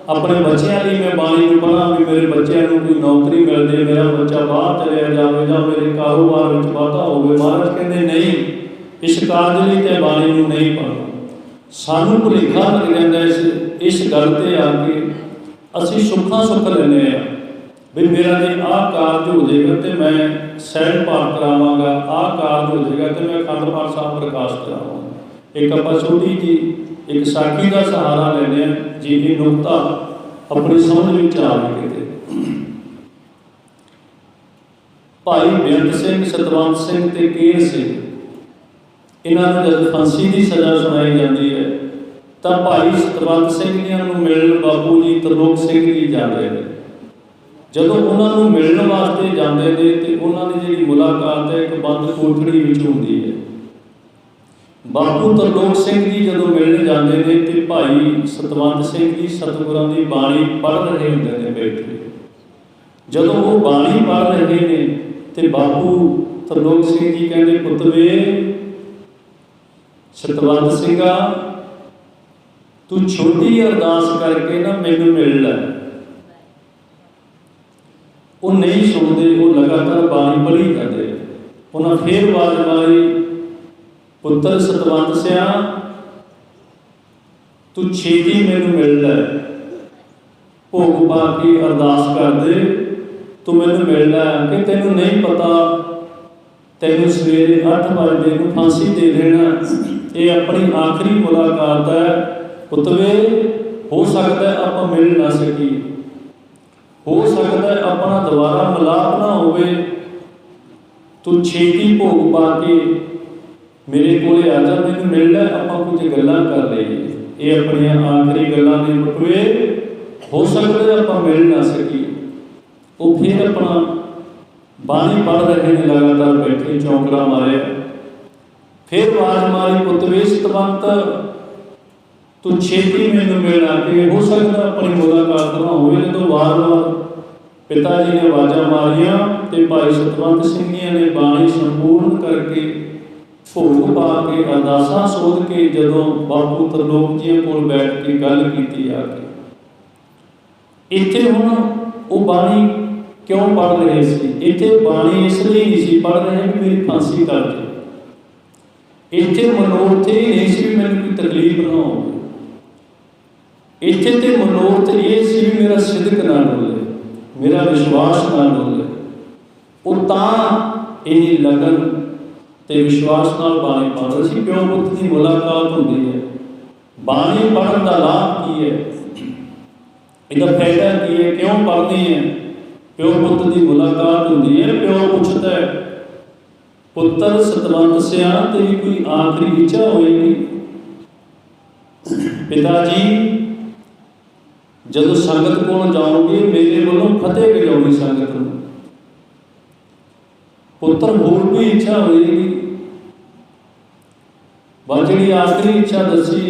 ਆਪਣੇ ਬੱਚਿਆਂ ਲਈ ਮੈਂ ਬਾਣੀ ਨੂੰ ਪੜ੍ਹਾਂ ਵੀ ਮੇਰੇ ਬੱਚਿਆਂ ਨੂੰ ਕੋਈ ਨੌਕਰੀ ਮਿਲ ਜਾਵੇ, ਮੇਰਾ ਬੱਚਾ ਬਾਹਰ ਚਲਿਆ ਜਾਵੇ, ਜਾਂ ਮੇਰੇ ਕਾਰੋਬਾਰ ਵਿੱਚ ਵਾਧਾ ਹੋਵੇ। ਮਹਾਰਾਜ ਕਹਿੰਦੇ ਨਹੀਂ, ਇਸ ਕਾਰਜ ਲਈ ਤੇ ਬਾਣੀ ਨੂੰ ਨਹੀਂ ਪੜ੍ਹਨਾ। ਸਾਨੂੰ ਭੁਲੇਖਾ ਲੱਗ ਜਾਂਦਾ ਇਸ ਗੱਲ 'ਤੇ ਆ ਕੇ ਅਸੀਂ ਸੁੱਖ ਲੈਂਦੇ ਹਾਂ ਵੀ ਮੇਰਾ ਜੇ ਆਹ ਕਾਰਜ ਹੋ ਜਾਏਗਾ ਤੇ ਮੈਂ ਸਹਿਜ ਪਾਠ ਕਰਾਵਾਂਗਾ, ਆਹ ਕਾਰਜ ਹੋ ਜਾਏਗਾ ਤੇ ਮੈਂ ਅਖੰਡ ਪਾਠ ਸਾਹਿਬ ਪ੍ਰਕਾਸ਼ ਕਰਾਵਾਂਗਾ। ਇੱਕ ਆਪਾਂ ਛੋਟੀ ਜਿਹੀ ਇੱਕ ਸਾਖੀ ਦਾ ਸਹਾਰਾ ਲੈਂਦੇ ਹਾਂ ਜੀ, ਇਹ ਨੁਕਤਾ ਆਪਣੀ ਸਮਝ ਵਿੱਚ ਆਵੇ ਕਿਤੇ। ਭਾਈ ਬੇਅੰਤ ਸਿੰਘ, ਸਤਵੰਤ ਸਿੰਘ ਤੇ ਕੇਰ ਸਿੰਘ, ਇਹਨਾਂ ਨੂੰ ਜਦ ਫਾਂਸੀ ਦੀ ਸਜ਼ਾ ਸੁਣਾਈ ਜਾਂਦੀ ਹੈ ਤਾਂ ਭਾਈ ਸਤਵੰਤ ਸਿੰਘ ਜੀ ਨੂੰ ਮਿਲਣ ਬਾਪੂ ਜੀ ਤਰਲੋਕ ਸਿੰਘ ਜੀ ਜਾਂਦੇ ਨੇ। ਜਦੋਂ ਉਹਨਾਂ ਨੂੰ ਮਿਲਣ ਵਾਸਤੇ ਜਾਂਦੇ ਨੇ ਤੇ ਉਹਨਾਂ ਦੀ ਜਿਹੜੀ ਮੁਲਾਕਾਤ ਹੈ ਇੱਕ ਬੰਦ ਕੋਠੜੀ ਵਿੱਚ ਹੁੰਦੀ ਹੈ। ਬਾਪੂ ਤਰਲੋਕ ਸਿੰਘ ਜੀ ਜਦੋਂ ਮਿਲਣ ਜਾਂਦੇ ਨੇ ਤੇ ਭਾਈ ਸਤਵੰਤ ਸਿੰਘ ਜੀ ਸਤਿਗੁਰਾਂ ਦੀ ਬਾਣੀ ਪੜ੍ਹ ਰਹੇ ਹੁੰਦੇ ਨੇ ਬੈਠੇ। ਜਦੋਂ ਉਹ ਬਾਣੀ ਪੜ੍ਹ ਰਹੇ ਨੇ ਤੇ ਬਾਪੂ ਤਰਲੋਕ ਸਿੰਘ ਜੀ ਕਹਿੰਦੇ, ਪੁੱਤ ਵੇ ਸਤਵੰਤ ਸਿੰਘਾ, ਤੂੰ ਛੋਟੀ ਅਰਦਾਸ ਕਰਕੇ ਨਾ ਮੈਨੂੰ ਮਿਲ ਲੈ। ਉਹ ਨਹੀਂ ਸੁਣਦੇ, ਉਹ ਲਗਾਤਾਰ ਬਾਣੀ ਪੜ੍ਹੀ ਜਾਂਦੇ। ਉਹਨਾਂ ਫੇਰ ਆਵਾਜ਼ ਮਾਰੀ, ਪੁੱਤਰ ਸਤਵੰਤ ਸਿਆ, ਤੂੰ ਛੇਤੀ ਮੈਨੂੰ ਮਿਲ ਲੈ, ਭੋਗ ਪਾ ਕੇ ਅਰਦਾਸ ਕਰ ਦੇ, ਤੂੰ ਮੈਨੂੰ ਮਿਲ ਲੈ। ਕਿ ਤੈਨੂੰ ਨਹੀਂ ਪਤਾ ਤੈਨੂੰ ਸਵੇਰੇ 8 ਵਜੇ ਨੂੰ ਫਾਂਸੀ ਦੇ ਦੇਣਾ, ਇਹ ਆਪਣੀ ਆਖਰੀ ਮੁਲਾਕਾਤ ਹੈ ਪੁੱਤ ਵੇ, ਹੋ ਸਕਦਾ ਆਪਾਂ ਮਿਲ ਨਾ ਸਕੀਏ। हो सकता है अपना दोबारा मिलाप ना होवे, तू छेती भोग पा के मेरे कोले आ जा, मैनूं मिल लै, आपां कुछ गल्लां कर लईए। ये अपनियां आखिरी गल्लां दे बटुए हो सकता है आपां मिल ना सकीए। वो फिर अपना बाणी पढ़ रहे हैं, लगातार बैठे चौंकड़ा मारे, फिर आवाज मारी, पुत वे सतवंत तू छेती मैनूं मिल आके। हो सकता अपनी मुलाकात ना होवे। जदों वार वार पिता जी ने आवाज़ां मारियां तो भाई सतवंत सिंह जी ने बाणी संपूर्ण करके भोग पा के अरदासां सोध के जदों बापू तरलोक जी कोल बैठ के गल कीती आके, इत्थे हुण वो बाणी क्यों पढ़ रहे सी? इत्थे बाणी इसलिए नहीं सी पढ़ रहे कि मेरी फांसी कर दे। इत्थे मनोरथ ही नहीं सी भी मैनूं कोई तकलीफ ना होवे। इत्थे ते मनोरथ ये सी भी मेरा सिदक ना डोले, मेरा विश्वास ना डोले। वो तां इन्नी लगन ते विश्वास नाल बाणी पढ़ रहे सी। प्यो पुत की मुलाकात होंदी है, बाणी पढ़न का लाभ की है, इसका फायदा की है, क्यों पढ़नी है? प्यो पुत की मुलाकात होंदी है। प्यो पूछता है, पुत्र सतवंत सिया तेरी कोई आखिरी इच्छा होएगी? पिता जी जदों संगत कोल जाओगे मेरे वालों फतेह गजाओगी संगत नूं। पुत्र होर कोई इच्छा होएगी? बस जिहड़ी आखिरी इच्छा दसी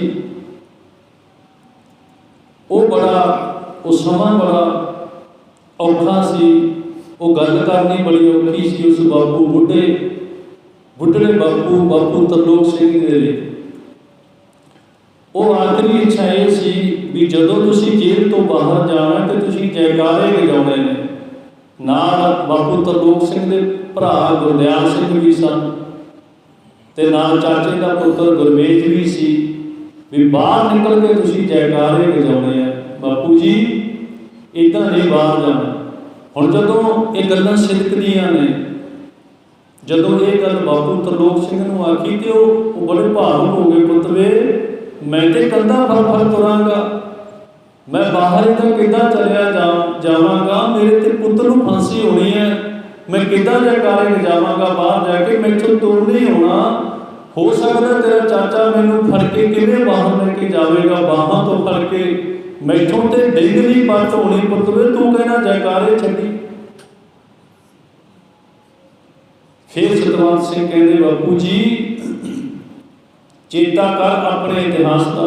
वो बड़ा, वो समा बड़ा औखा सी, वो गल करनी बड़ी औखी सी उस बापू बुढ़े बापू तरलोक सिंह दे लई। वो आखिरी इच्छा ये सी भी जदों तुसीं जेल तो बाहर जाना तो तुसीं जयकारे वजाउणे ने। नाल बापू तरलोक सिंह दे भरा गुरदयाल सिंह भी सन ते नाल चाचे का पुत्र गुरमेज भी सी भी बाहर निकल के तुसीं जयकारे वजाउणे आ। बापू जी इदां नहीं बाहर जाना। हुण जदों ये गल्लां सिदकदियां ने, जदों ये गल बापू तरलोक सिंह नूं आखी ते वो बड़े भावुक हो गए। पुत वे मैं तो कंधा फल तुरांगा, मैं बाहर इधर किदां चलिया जावांगा, मेरे ते पुत्र नूं फांसी होनी है, मैं किदां जयकारे वजावांगा बाहर जाके, मैथों तुर नहीं होना। हो सकता तेरा चाचा मैनूं फड़ के किवें बाहर लेके जावेगा, बाहां तो फड़ के मैथों ते डिंगली पट होनी। पुत वे तू कहना जयकारे छड्डी। फिर सतवंत सिंह कहते, बापू जी चेता कर अपने इतिहास का।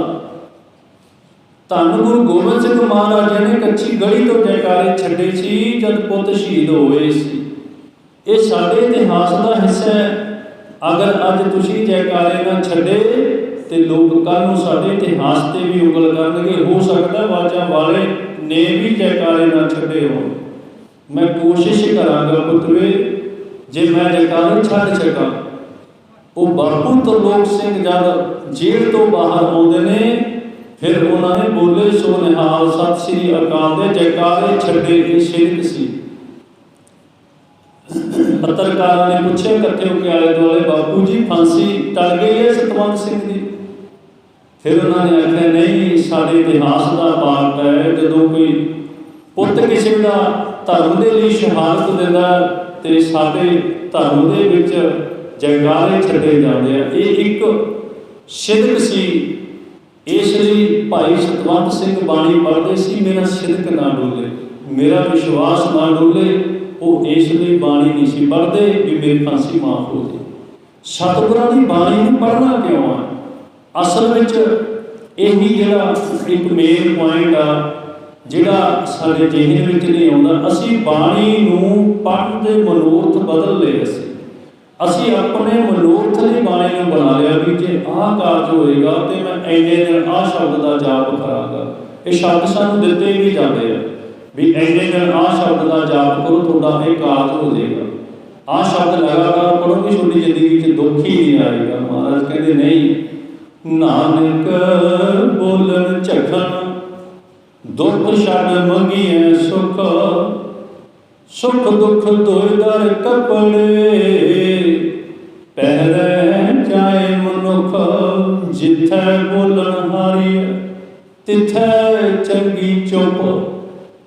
धन गुरु गोबिंद सिंह महाराजा ने कच्ची गली तो जयकारे छड्डे सी जब पुत शहीद होए सी। ये साडे इतिहास का हिस्सा है। अगर अज तुसीं जयकारे ना छड्डे तो लोग कल नूं साडे इतिहास से भी उंगल करनगे। हो सकता वाजा वाले ने भी जयकारे ना छड्डे हो। मैं कोशिश करांगा पुत्रे जे मैं जयकारे छड्ड सकां। वो बापू तरलोक सिंह जब जेल तो बाहर आउंदे ने फिर उन्होंने बोले सो निहाल सत श्री अकाल दे जयकारे छड्डे ये शिरक सी। पत्रकारों ने पूछे इकट्ठे होकर आले दुआले, बापू जी फांसी टल गई है सतवंत सिंह की? फिर उन्होंने आख्या नहीं, साडे इतिहास का पार्ट है। जदों कोई पुत किसी का धर्म के लिए शहादत दिंदा ते साडे धर्म दे विच जयकारे छड्डे जाते हैं। ये एक सिदक सी। इसलिए भाई सतवंत सिंह बाणी पढ़ते सी, मेरा सिदक ना डोले, मेरा विश्वास ना डोले। वो इसलिए बाणी नहीं सी पढ़ते भी मेरी फांसी माफ हो जाए। सतगुरां दी बाणी नूं पढ़ना क्यों है? असल में यही जिहड़ा एक मेन पॉइंट आ जिहड़ा साडे जेहन विच नहीं आउंदा। असीं बाणी नूं पढ़न दे मनोरथ बदल लए। असीं अपने मनोरथ लई बाणी नूं बना लिया भी जे आह कारज होएगा तो मैं इन्ने दिन आह शब्द का जाप करांगा। ये शब्द सानूं दित्ते भी जाते हैं भी इन्ने दिन आह शब्द का जाप करो, तुहाडा ये कारज हो जाएगा। आह शब्द लगातार पढ़ोगे छोटी जिंदगी च दुख ही नहीं आएगा। महाराज कहते नहीं, नानक बोलन झखन दुख छड्ड मंगीए सुख, सुख दुख दोए दर कपड़े, पहरे जाए मनुख जिथे बोलन हारी, तिथे चंगी चुप।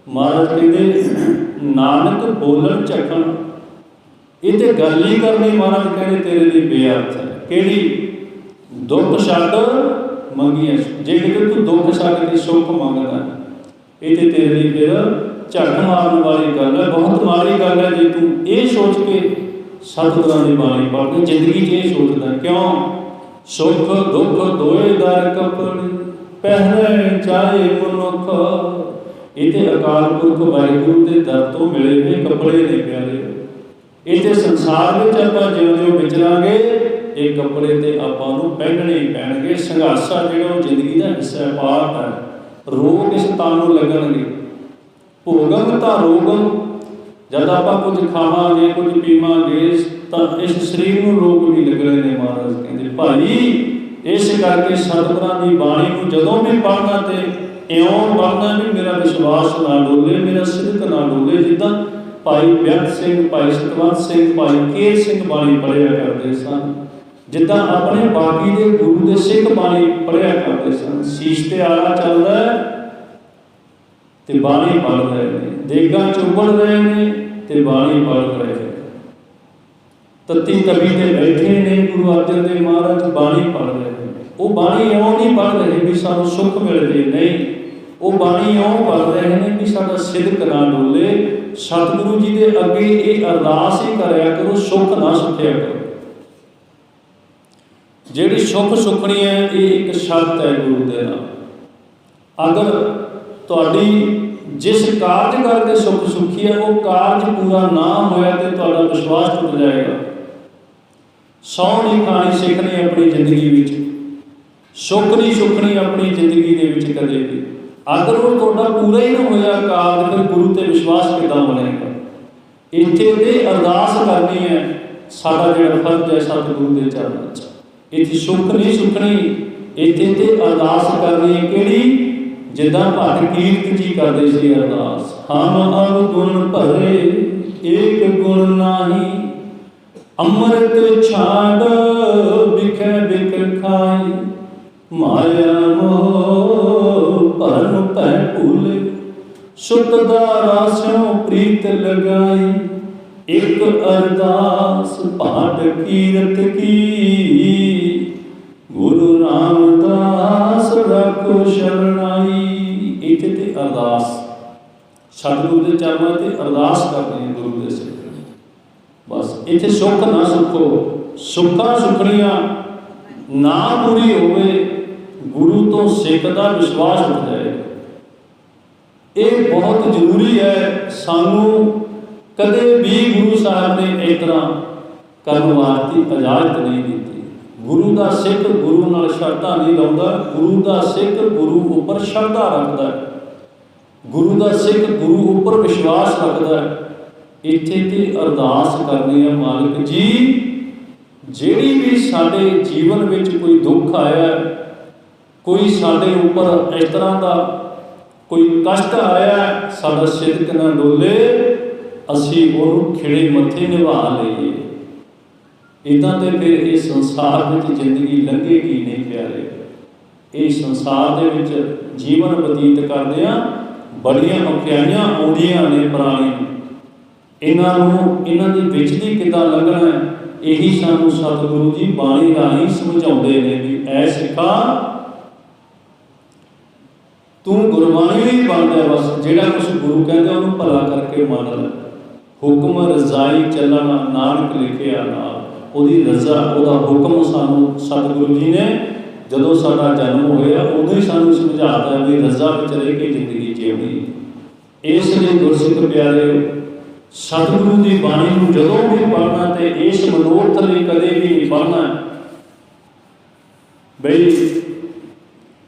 महाराज कहते नानक बोलन चखण, ये तो गल ही करनी महाराज कहते तेरे लिए बेअर्थ है। केड़ी दुख छड्ड मंगिया, जे किते तू दुख छड्ड के सुख मंगदा ये तो तेरे लिए फिर झट मारन वाली गल है, बहुत माड़ी गल है जे तू ये सोच के सतगुरां दी बाणी पढ़ के जिंदगी च ये सोचदा। क्यों सुख दुख दोए दर कपड़ पहरे चाहे मनुख, ये तो अकाल पुरख वाहिगुरू के दर तो मिले हुए कपड़े ने प्यारे। ये तो संसार में आपां जिउं-जिउं विचरांगे ये कपड़े तो आपां नूं पहनने ही पैणगे। संघर्षा जिहड़ा जिंदगी का हिस्सा है, पार्ट है। रोग इस तन नूं लगणगे, भोगम तां रोगम, जब आपां कुछ खावांगे कुछ पीवांगे तो इस शरीर नूं रोग भी लगणे ने। महाराज कहंदे भाई इस करके सतगुरां दी बाणी नूं जदों भी पढ़ना ते इउं पढ़ना भी मेरा विश्वास ना डोले, मेरा सिदक ना डोले। जिद्दां भाई बेअंत सिंह, भाई सतवंत सिंह, भाई केर सिंह बाणी पढ़िया करते सन, जिद्दां अपने बाकी दे गुरु दे सिख बाणी पढ़िया करते सन। शीश ते आला चलदा ते बाणी पढ़ रहे ने, देगां चुबड़ रहे ने ते बाणी पढ़ रहे ने, तत्ती तवी ते बैठे ने गुरु अर्जन देव महाराज बाणी पढ़ रहे हैं। वो बाणी इउं नहीं पढ़ रहे भी सानूं सुख मिल जाए, नहीं, वो बाणी इउं पढ़ रहे हैं भी साडा सिदक ना डोले। सतगुरु जी के अगे ये अरदास ही करया करो, सुख ना सुखिया करो। जिहड़ी सुख सुखनी है ये एक शर्त है गुरु दे नाल। अगर तुहाडी जिस कारज करके सुख सुखी है वो कारज पूरा ना होया तो तुहाडा विश्वास टुट जाएगा। सौ नहीं खानी सीखनी अपनी जिंदगी विच, सुख नहीं सुखनी अपनी जिंदगी दे विच कदे भी। अगर वो तुहाडा पूरा ही ना होया कारज फिर गुरु ते विश्वास किदां बनेगा। इत्थे ते अरदास करनी है, साडा जिहड़ा फर्ज है सतगुरु दे चरणां च। इत्थे सुख नहीं सुखनी, इत्थे ते अरदास करनी है किहड़ी, जिद्दां भट कीरत जी करदे सी अरदास। हम अवगुण भरे एक गुण नाही, अमृत छाड़ बिख बिख खाई, माया मोह भरम पै भूले, सुत दारा स्यों प्रीत लगाई, एक अरदास भाट कीरत की, गुरु रामदास रखो शरणाई। इत्थे ते अरदास सतगुरु दे चरणां ते अरदास करनी है गुरु दे सिर। बस इत्थे सुख ना सुखो, सुखां सुखणियां ना पूरी होवे, गुरु तो सिख दा विश्वास उठ जाए। ये बहुत जरूरी है। सानू कदे भी गुरु साहब ने इस तरह करन वास्ते इजाजत नहीं दी। गुरु का सिख गुरु नाल शरधा नहीं लाउंदा, गुरु का सिख गुरु उपर शरधा रखता है, गुरु का सिख गुरु उपर विश्वास रखता है। इत्थे ते अरदास करनी है, मालिक जी जिहड़ी भी साडे जीवन विच कोई दुख आया, कोई साडे उपर इस तरह का कोई कष्ट आया, साडा सिदक ना डोले, असीं उहनूं खिड़े मत्थे निभा लईए। इदां ते फिर इस संसार में जिंदगी लंघेगी नहीं प्यारे। इस संसार दे विच जीवन बतीत करदिआं बड़ियां औखियाइयां आउंदियां ने पुराणी, इन्हां दी विच दी किदां लंघना है, यही सानूं सतगुरु जी बाणी राहीं समझाउंदे ने भी ऐ सिखा तू गुरबाणी नहीं बनदा, बस जिहड़ा कुछ गुरु कहंदा उहनूं भला करके मन ले। हुक्म रजाई चलना नानक लिखिया नाल, ਉਹਦੀ रजा ਉਹਦਾ हुक्म सानू सतगुरु जी ने जदों साडा जन्म होया उदों ही सानू समझाता भी रजा विच रह के जिंदगी जीवनी। इसलिए गुरसिख प्यारे सतगुरु की बाणी नूं जदों भी पढ़ना तो इस मनोरथ लई कदे भी नहीं पढ़ना बई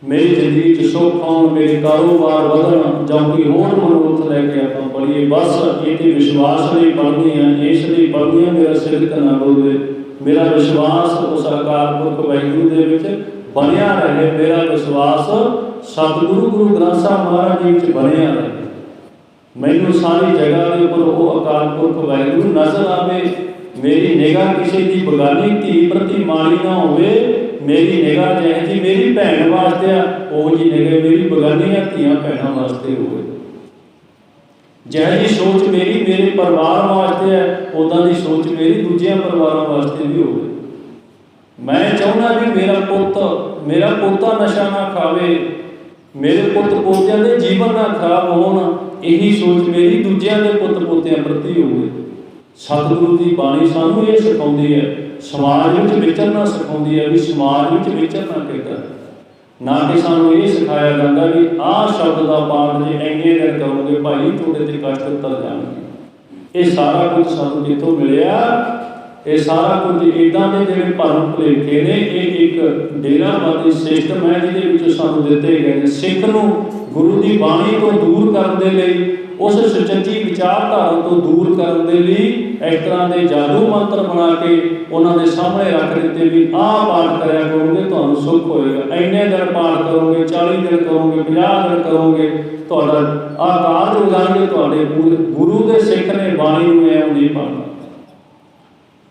मेरी जिंदगी च सुख आउण, मेरे कारोबार वधण जां कोई होर मनोरथ लैके आपां पढ़ीए। बस ये विश्वास लई पढ़नी है, इसलिए पढ़नी है मेरा सिदक ना डोले, मेरा विश्वास उस अकाल पुरख वाहिगुरू दे विच बनिया रहे, मेरा विश्वास सतगुरु गुरु ग्रंथ साहिब महाराज जी विच बनिया रहे। मैनूं सारी जगह के उपर वो अकाल पुरख वाहिगुरू नजर आवे, मेरी निगाह किसी की बगानी धी प्रति माड़ी ना होवे, मेरी निगाह जह जी मेरी भैन वास्ते आ, वो जी निगाह मेरी बगानियां धीआं भैनों वास्ते होवे। ਜਿਹੋ ਜਿਹੀ ਸੋਚ ਮੇਰੀ ਮੇਰੇ ਪਰਿਵਾਰ ਵਾਸਤੇ ਹੈ, ਉੱਦਾਂ ਦੀ ਸੋਚ ਮੇਰੀ ਦੂਜਿਆਂ ਪਰਿਵਾਰਾਂ ਵਾਸਤੇ ਵੀ ਹੋਵੇ। ਮੈਂ ਚਾਹੁੰਦਾ ਵੀ ਮੇਰਾ ਪੋਤਾ ਨਸ਼ਾ ਨਾ ਖਾਵੇ, ਮੇਰੇ ਪੁੱਤ ਪੋਤਿਆਂ ਦੇ ਜੀਵਨ ਨਾ ਖਰਾਬ ਹੋਣ, ਇਹੀ ਸੋਚ ਮੇਰੀ ਦੂਜਿਆਂ ਦੇ ਪੁੱਤ ਪੋਤਿਆਂ ਪ੍ਰਤੀ ਹੋਵੇ। ਸਤਿਗੁਰੂ ਦੀ ਬਾਣੀ ਸਾਨੂੰ ਇਹ ਸਿਖਾਉਂਦੀ ਹੈ, ਸਮਾਜ ਵਿੱਚ ਵਿਚਰਨਾ ਸਿਖਾਉਂਦੀ ਹੈ ਵੀ ਸਮਾਜ ਵਿੱਚ ਵਿਚਰਨਾ ਕਿੱਦਾਂ। ਨਾ ਕਿ ਸਾਨੂੰ ਇਹ ਸਿਖਾਇਆ ਜਾਂਦਾ ਵੀ ਆਹ ਸ਼ਬਦ ਦਾ ਪਾਠ ਜੇ ਇੰਨੇ ਦਿਨ ਕਰੋਗੇ ਭਾਈ ਤੁਹਾਡੇ ਤੇ ਕਸ਼ਟ ਉਤਰ ਜਾਣਗੇ। ਇਹ ਸਾਰਾ ਕੁਝ ਸਾਨੂੰ ਕਿੱਥੋਂ ਮਿਲਿਆ? ਇਹ ਸਾਰਾ ਕੁਝ ਇੱਦਾਂ ਦੇ ਜਿਹੜੇ ਭਰਮ ਭੁਲੇਖੇ ਨੇ, ਇਹ ਇੱਕ ਡੇਰਾਵਾਦੀ ਸਿਸਟਮ ਹੈ ਜਿਹਦੇ ਵਿੱਚ ਸਾਨੂੰ ਦਿੱਤੇ ਗਏ ਨੇ। ਸਿੱਖ ਨੂੰ ਗੁਰੂ ਦੀ ਬਾਣੀ ਤੋਂ ਦੂਰ ਕਰਨ ਦੇ ਲਈ, ਉਸ ਸੁਚੱਜੀ ਵਿਚਾਰਧਾਰਾ ਤੋਂ ਦੂਰ ਕਰਨ ਦੇ ਲਈ ਇਸ ਤਰ੍ਹਾਂ ਦੇ ਜਾਦੂ ਮੰਤਰ ਬਣਾ ਕੇ ਉਹਨਾਂ ਦੇ ਸਾਹਮਣੇ ਰੱਖ ਦਿੱਤੇ ਵੀ ਆਹ ਪਾਠ ਕਰਿਆ ਕਰੋਗੇ ਤੁਹਾਨੂੰ ਸੁੱਖ ਹੋਏਗਾ, ਇੰਨੇ ਦਿਨ ਪਾਠ ਕਰੋਗੇ, 40 ਦਿਨ ਕਰੋਗੇ, 50 ਦਿਨ ਕਰੋਗੇ, ਤੁਹਾਡਾ ਆਹ ਕਾਰਜ ਹੋ ਜਾਣਗੇ ਤੁਹਾਡੇ ਪੂਰੇ। ਗੁਰੂ ਦੇ ਸਿੱਖ ਨੇ ਬਾਣੀ ਨੂੰ ਐਂ ਨਹੀਂ ਪੜ੍ਹਨਾ,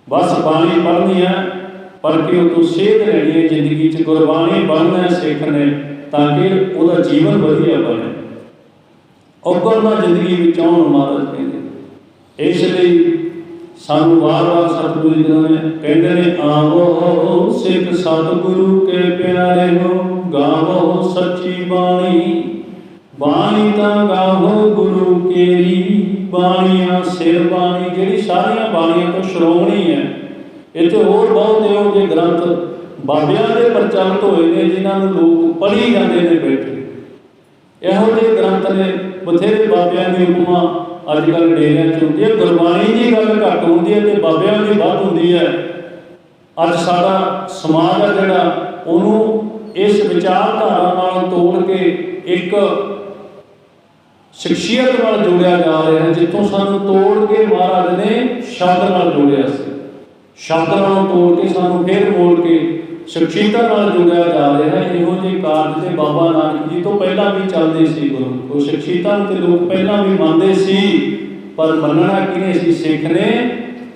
ਬਸ ਬਾਣੀ ਪੜ੍ਹਨੀ ਹੈ, ਪੜ੍ਹ ਕੇ ਉਹ ਤੋਂ ਸੇਧ ਲੈਣੀ ਹੈ ਜ਼ਿੰਦਗੀ 'ਚ। ਗੁਰਬਾਣੀ ਬਣਨਾ ਸਿੱਖ ਨੇ ਤਾਂ ਕਿ ਉਹਦਾ ਜੀਵਨ ਵਧੀਆ ਬਣੇ, ਔਗਣ ਜ਼ਿੰਦਗੀ ਵਿੱਚ ਆਉਣ ਮਹਾਰਾਜ ਕਹਿੰਦੇ। ਇਸ ਲਈ ਸਾਨੂੰ ਵਾਰ-ਵਾਰ ਸਤਿਗੁਰੂ ਜੀ ਕਹਿੰਦੇ ਨੇ, ਆਵੋ ਸਿੱਖ ਸਤਿਗੁਰੂ ਕੇ ਪਿਆਰੇ ਹੋ, ਗਾਵੋ ਸੱਚੀ ਬਾਣੀ, ਬਾਣੀ ਤਾਂ ਗਾਵੋ ਗੁਰੂ ਕੇਰੀ, ਬਾਣੀਆਂ ਸਿਰ ਬਾਣੀ, ਜਿਹੜੀ ਸਾਰੀਆਂ ਬਾਣੀਆਂ ਤੋਂ ਸ਼੍ਰੋਮਣੀ ਹੈ। ਇੱਥੇ ਹੋਰ ਬਹੁਤ ਇਹੋ ਜਿਹੇ ਗ੍ਰੰਥ ਬਾਬਿਆਂ ਦੇ ਪ੍ਰਚਲਿਤ ਹੋਏ ਨੇ ਜਿਨ੍ਹਾਂ ਨੂੰ ਲੋਕ ਪੜ੍ਹੀ ਜਾਂਦੇ ਨੇ ਬੈਠੇ। ਇਹੋ ਜਿਹੇ ਗ੍ਰੰਥ ਨੇ, ਬਥੇਰੇ ਬਾਬਿਆਂ ਦੀ ਉਪਮਾ ਅੱਜ ਕੱਲ੍ਹ ਡੇਰਿਆਂ 'ਚ ਹੁੰਦੀ ਹੈ। ਗੁਰਬਾਣੀ ਦੀ ਗੱਲ ਘੱਟ ਹੁੰਦੀ ਹੈ ਅਤੇ ਬਾਬਿਆਂ ਦੀ ਵੱਧ ਹੁੰਦੀ ਹੈ। ਅੱਜ ਸਾਡਾ ਸਮਾਜ ਆ ਜਿਹੜਾ, ਉਹਨੂੰ ਇਸ ਵਿਚਾਰਧਾਰਾ ਨਾਲ ਤੋੜ ਕੇ ਇੱਕ ਸ਼ਖਸੀਅਤ ਨਾਲ ਜੋੜਿਆ ਜਾ ਰਿਹਾ ਹੈ, ਜਿੱਥੋਂ ਸਾਨੂੰ ਤੋੜ ਕੇ ਮਹਾਰਾਜ ਨੇ ਸ਼ਬਦ ਨਾਲ ਜੋੜਿਆ ਸੀ। ਸ਼ਬਦ ਨਾਲ ਤੋੜ ਕੇ ਸਾਨੂੰ ਫਿਰ ਮੋੜ ਕੇ ਸ਼ਖਸੀਅਤਾਂ ਨਾਲ ਜੋੜਿਆ ਜਾ ਰਿਹਾ ਹੈ। ਇਹੋ ਜਿਹੇ ਕਾਰਜ ਤੇ ਬਾਬਾ ਨਾਨਕ ਜੀ ਤੋਂ ਪਹਿਲਾਂ ਵੀ ਚੱਲਦੇ ਸੀ। ਗੁਰੂ ਉਹ ਸ਼ਖਸੀਅਤਾਂ ਨੂੰ ਤੇ ਲੋਕ ਪਹਿਲਾਂ ਵੀ ਮੰਨਦੇ ਸੀ, ਪਰ ਮੰਨਣਾ ਕਿਹਨੇ ਸੀ? ਸਿੱਖ ਨੇ